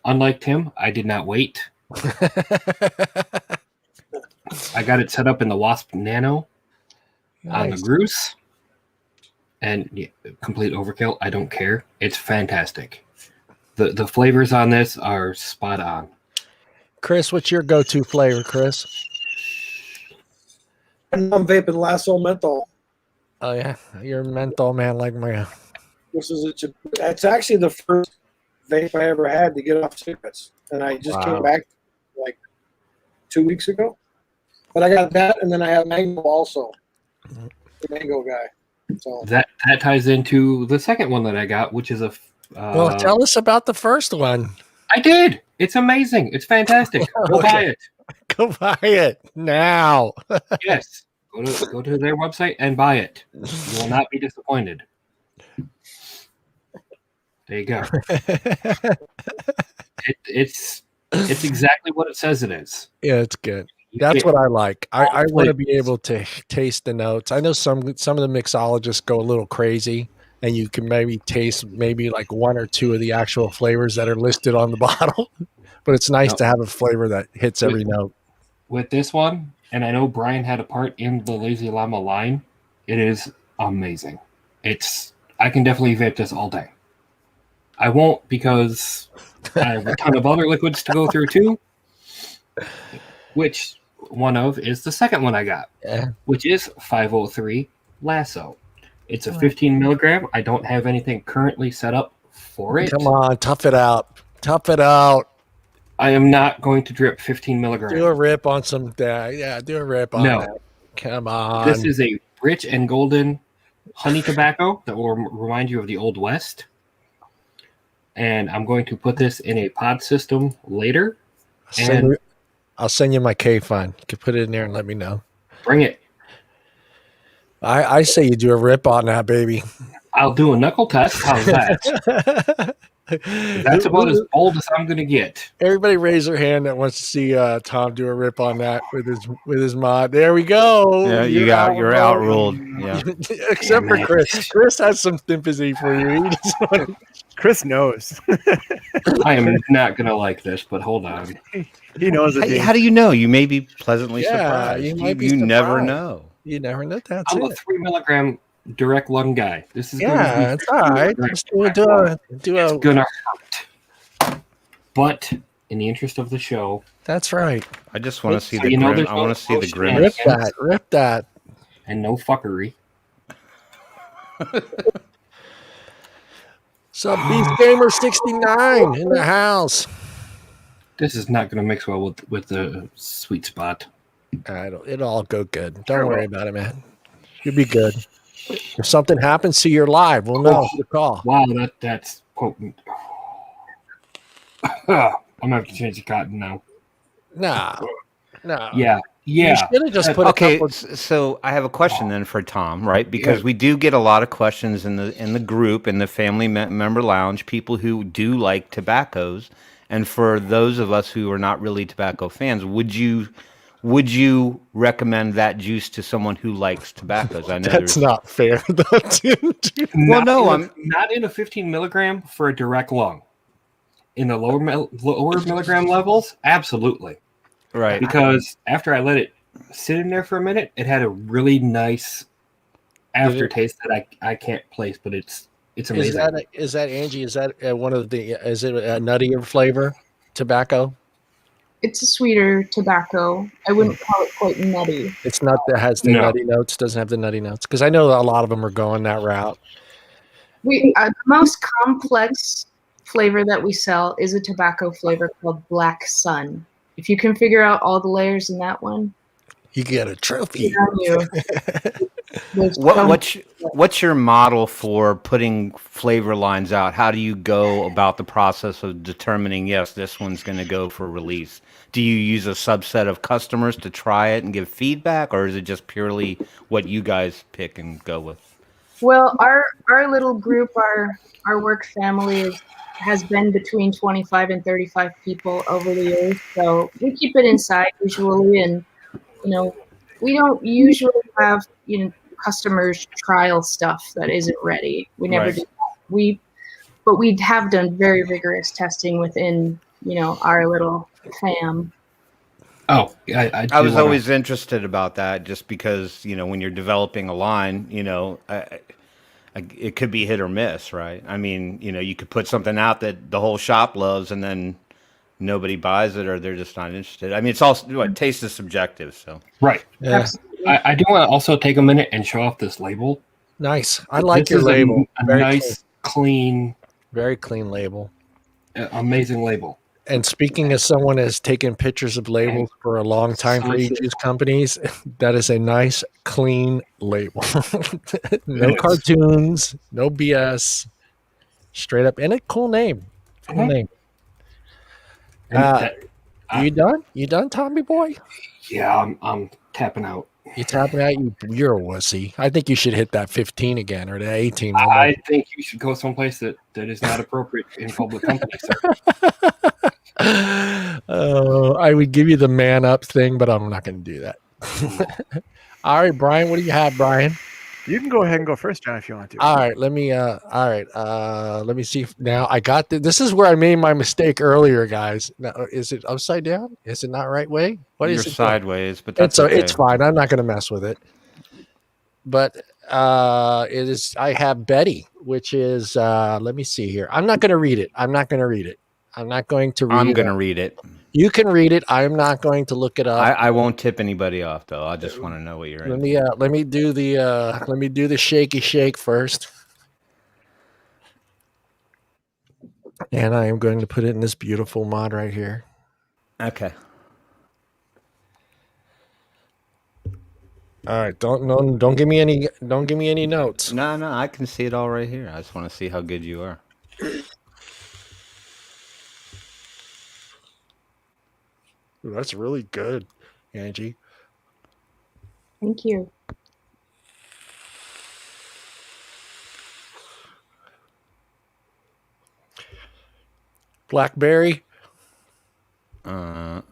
unlike Tim, I did not wait. I got it set up in the Wasp Nano on the Groose. And yeah, complete overkill. I don't care. It's fantastic. The flavors on this are spot on. Chris, what's your go-to flavor, Chris? I'm vaping Lasso Menthol. Oh yeah, you're a menthol man like me. It's actually the first vape I ever had to get off cigarettes, and I just came back like 2 weeks ago. But I got that, and then I have mango also, the mango guy. So that ties into the second one that I got, which is a. Well, tell us about the first one. I did. It's amazing. It's fantastic. Go buy it. Go buy it now. Yes. Go to their website and buy it. You will not be disappointed. There you go. It's exactly what it says it is. Yeah, it's good. That's what I like. I want to be able to taste the notes. I know some of the mixologists go a little crazy, and you can maybe taste maybe like 1 or 2 of the actual flavors that are listed on the bottle. But it's nice to have a flavor that hits every note. With this one, and I know Brian had a part in the Lazy Llama line, it is amazing. I can definitely vape this all day. I won't because I have a ton of other liquids to go through too. Which one of is the second one I got, which is 503 Lasso. It's a 15 milligram. I don't have anything currently set up for it. Come on, tough it out. Tough it out. I am not going to drip 15 milligrams. Do a rip on some. Yeah, do a rip on that. Come on. This is a rich and golden honey tobacco that will remind you of the Old West. And I'm going to put this in a pod system later. I'll send you my K fund. You can put it in there and let me know. Bring it. I say you do a rip on that, baby. I'll do a knuckle test. How's that? That's about as bold as I'm going to get. Everybody raise their hand that wants to see Tom do a rip on that with his mod. There we go. Yeah, you're outruled. Yeah. Except for Chris. Chris has some sympathy for you. Chris knows. I am not going to like this, but hold on. He knows it. How do you know? You may be pleasantly surprised. You might be you surprised. never know. You never know. That's I'm it. a 3 milligram direct lung guy. This is it's all right. Just do it's gonna hurt. But in the interest of the show, that's right. I just want to see So the you know grin. there's I no want to see the post grin. Rip that. and no fuckery. Sup, Beast Gamer 69 in the house. This is not going to mix well with the sweet spot. It'll all go good. Don't worry about it, man. You'll be good. If something happens to your live, we'll know who to call. Wow, that's potent. I'm gonna have to change the cotton now. No. Yeah. You should have just put okay. So I have a question then for Tom, right? Because we do get a lot of questions in the group, in the family member lounge, people who do like tobaccos, and for those of us who are not really tobacco fans, would you recommend that juice to someone who likes tobaccos? I know that's not fair. Well, no, I'm not in a 15 milligram for a direct lung. In the lower milligram levels, absolutely. Right. Because after I let it sit in there for a minute, it had a really nice aftertaste that I can't place, but it's amazing. Is that Angie? Is that one of the? Is it a nuttier flavor tobacco? It's a sweeter tobacco. I wouldn't call it quite nutty. It's not that has the nutty notes. Doesn't have the nutty notes because I know a lot of them are going that route. The most complex flavor that we sell is a tobacco flavor called Black Sun. If you can figure out all the layers in that one, you get a trophy. What's your model for putting flavor lines out? How do you go about the process of determining, yes, this one's going to go for release? Do you use a subset of customers to try it and give feedback, or is it just purely what you guys pick and go with? Well, our little group, our work family has been between 25 and 35 people over the years. So we keep it inside usually. And, we don't usually have, customers trial stuff that isn't ready. We never do that. But we have done very rigorous testing within, our little fam. Oh, I was always interested about that just because, when you're developing a line, it could be hit or miss, right? I mean, you could put something out that the whole shop loves and then nobody buys it or they're just not interested. I mean, it's also taste is subjective. So right. Yeah. I do want to also take a minute and show off this label. Nice. I like your label. A nice, clean. Very clean label. Amazing label. And speaking as someone has taken pictures of labels for a long time for e-juice companies, that is a nice, clean label. No cartoons, no BS. Straight up. And a cool name. Cool name. You done? You done, Tommy boy? Yeah, I'm tapping out. You tapping out? You're a wussy. I think you should hit that 15 again or the 18. I think you should go someplace that is not appropriate in public company, sir. I would give you the man up thing, but I'm not going to do that. All right, Brian, what do you have, Brian? You can go ahead and go first, John, if you want to. All right, let me see. Now I got this is where I made my mistake earlier, guys. Now, is it upside down? Is it not right way? What is it? Sideways, but that's it's fine. I'm not going to mess with it. But it is. I have Betty, which is. Let me see here. I'm not going to read it. I'm not going to read it. I'm going to read it. You can read it. I'm not going to look it up. I won't tip anybody off though. I just want to know what you're in. Let me do the shaky shake first. And I am going to put it in this beautiful mod right here. Okay. All right, don't give me any notes. No, I can see it all right here. I just want to see how good you are. Ooh, that's really good, Angie. Thank you. Blackberry? No.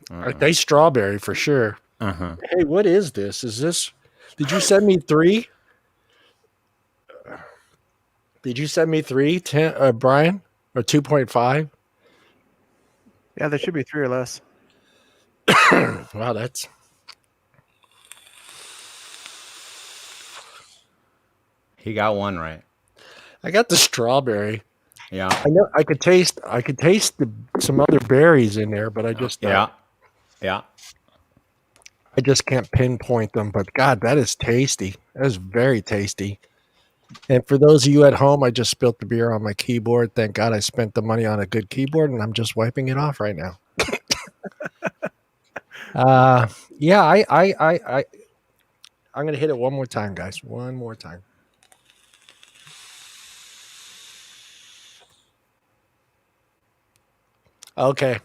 I taste strawberry for sure. Hey, what is this? Did you send me 3? Did you send me 3, Brian? Or 2.5? Yeah, there should be 3 or less. Wow, that's... He got one right. I got the strawberry. Yeah. I know I could taste some other berries in there, but I just Yeah. I just can't pinpoint them. But God, that is tasty. That is very tasty. And for those of you at home, I just spilled the beer on my keyboard. Thank God I spent the money on a good keyboard, and I'm just wiping it off right now. Yeah, I'm gonna hit it one more time, guys. One more time. Okay.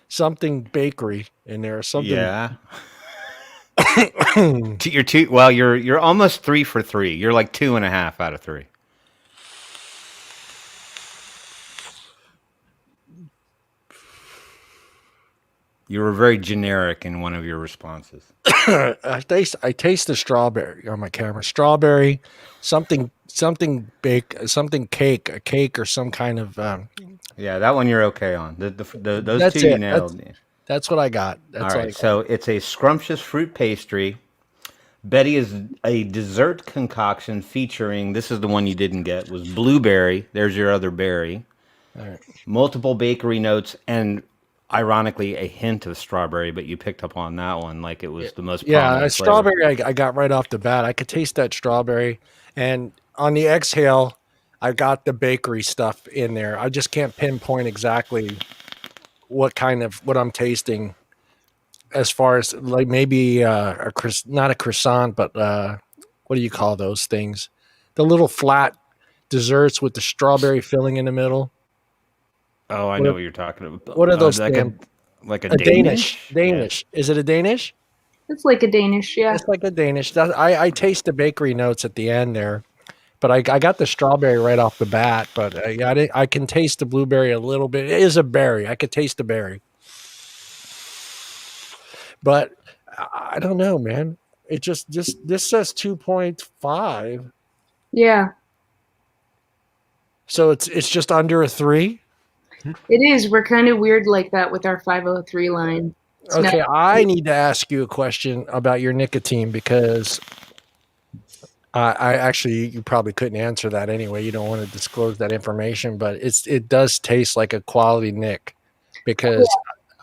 Something bakery in there. Something. Yeah. You're almost 3 for 3. You're like 2.5 out of 3. You were very generic in one of your responses. I taste the strawberry on my camera. Strawberry, something cake, a cake or some kind of. Yeah, that one you're okay on. Those That's two you it. nailed. That's what I got. That's all right. So it's a scrumptious fruit pastry. Betty is a dessert concoction featuring. This is the one you didn't get. Was blueberry. There's your other berry. All right. Multiple bakery notes and. Ironically, a hint of strawberry, but you picked up on that one like it was the most prominent strawberry I got right off the bat. I could taste that strawberry, and on the exhale, I got the bakery stuff in there. I just can't pinpoint exactly what I'm tasting, as far as like maybe not a croissant, but what do you call those things? The little flat desserts with the strawberry filling in the middle. Oh, I know what you're talking about. What are those? Like a Danish? Danish. Yeah. Is it a Danish? It's like a Danish, yeah. It's like a Danish. I taste the bakery notes at the end there, but I got the strawberry right off the bat. But I can taste the blueberry a little bit. It is a berry. I could taste the berry, but I don't know, man. It this says 2.5. Yeah. So it's just under a 3. It is. We're kind of weird like that with our 503 line. Okay, I need to ask you a question about your nicotine because I actually, you probably couldn't answer that anyway. You don't want to disclose that information, but it does taste like a quality nic because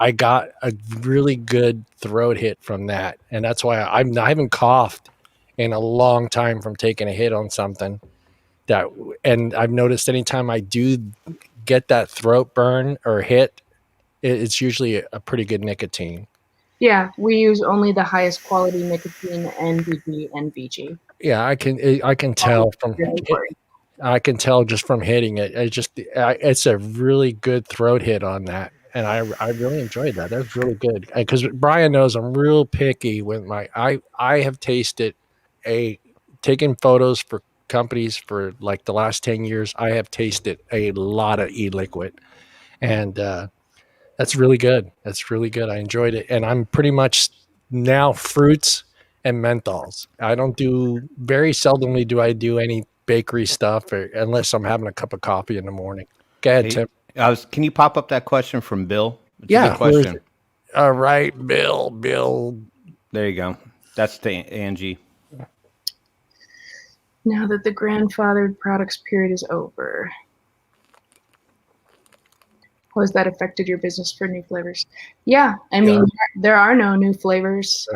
I got a really good throat hit from that, and that's why I haven't coughed in a long time from taking a hit on something. And I've noticed anytime I do get that throat burn or hit, it's usually a pretty good nicotine. Yeah, we use only the highest quality nicotine, NVG and VG. Yeah, I can tell I can tell just from hitting it. It's a really good throat hit on that, and I really enjoyed that. That's really good because Brian knows I'm real picky with I have tasted taken photos for companies for like the last 10 years. I have tasted a lot of e-liquid, and that's really good. That's really good. I enjoyed it, and I'm pretty much now fruits and menthols. I don't very seldomly do I do any bakery stuff unless I'm having a cup of coffee in the morning. Go ahead, Tim. Can you pop up that question from Bill? It's yeah. a good question. All right, Bill. There you go. That's the Angie. Now that the grandfathered products period is over, how has that affected your business for new flavors? Yeah, I mean, there are no new flavors.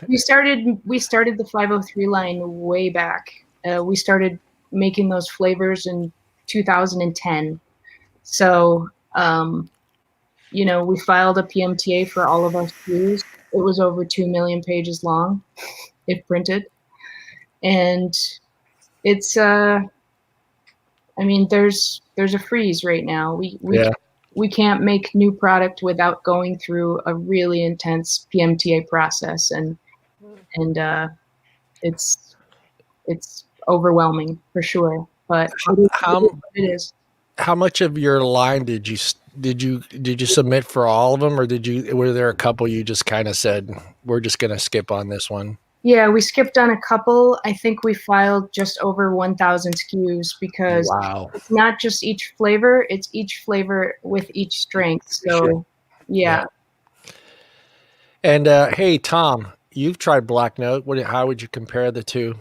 We started the 503 line way back. We started making those flavors in 2010. So, we filed a PMTA for all of our SKUs it was over 2 million pages long, if printed. And it's I mean, there's a freeze right now. We can't make new product without going through a really intense PMTA process, and it's overwhelming for sure. But it is. How much of your line did you submit for all of them, or were there a couple you just kind of said we're just going to skip on this one? Yeah, we skipped on a couple. I think we filed just over 1,000 SKUs because it's not just each flavor; it's each flavor with each strength. So, yeah. And hey, Tom, you've tried Black Note. How would you compare the two?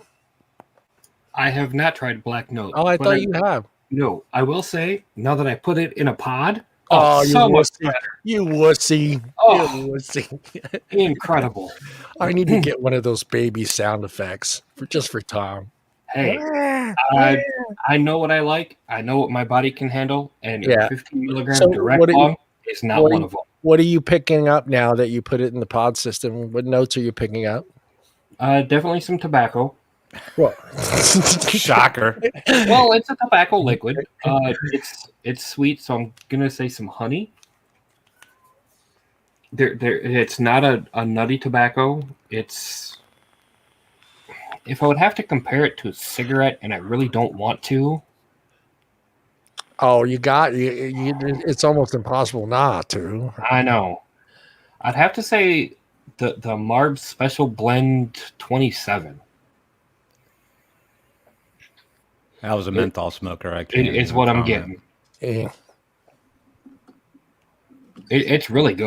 I have not tried Black Note. Oh, I thought you have. No, I will say, now that I put it in a pod, so much better. You wussy. Oh, you wussy. Incredible. I need to get one of those baby sound effects just for Tom. Hey, I know what I like. I know what my body can handle, and 15 milligram direct long is not one of them. What are you picking up now that you put it in the pod system? What notes are you picking up? Definitely some tobacco. Well, shocker. Well, it's a tobacco liquid. It's sweet, so I'm gonna say some honey. It's not a nutty tobacco. It's, if I would have to compare it to a cigarette, and I really don't want to. Oh, it's almost impossible not to. I know. I'd have to say the Marb Special Blend 27. That was a menthol smoker. I can't. It's what I'm getting. Yeah. It's really good.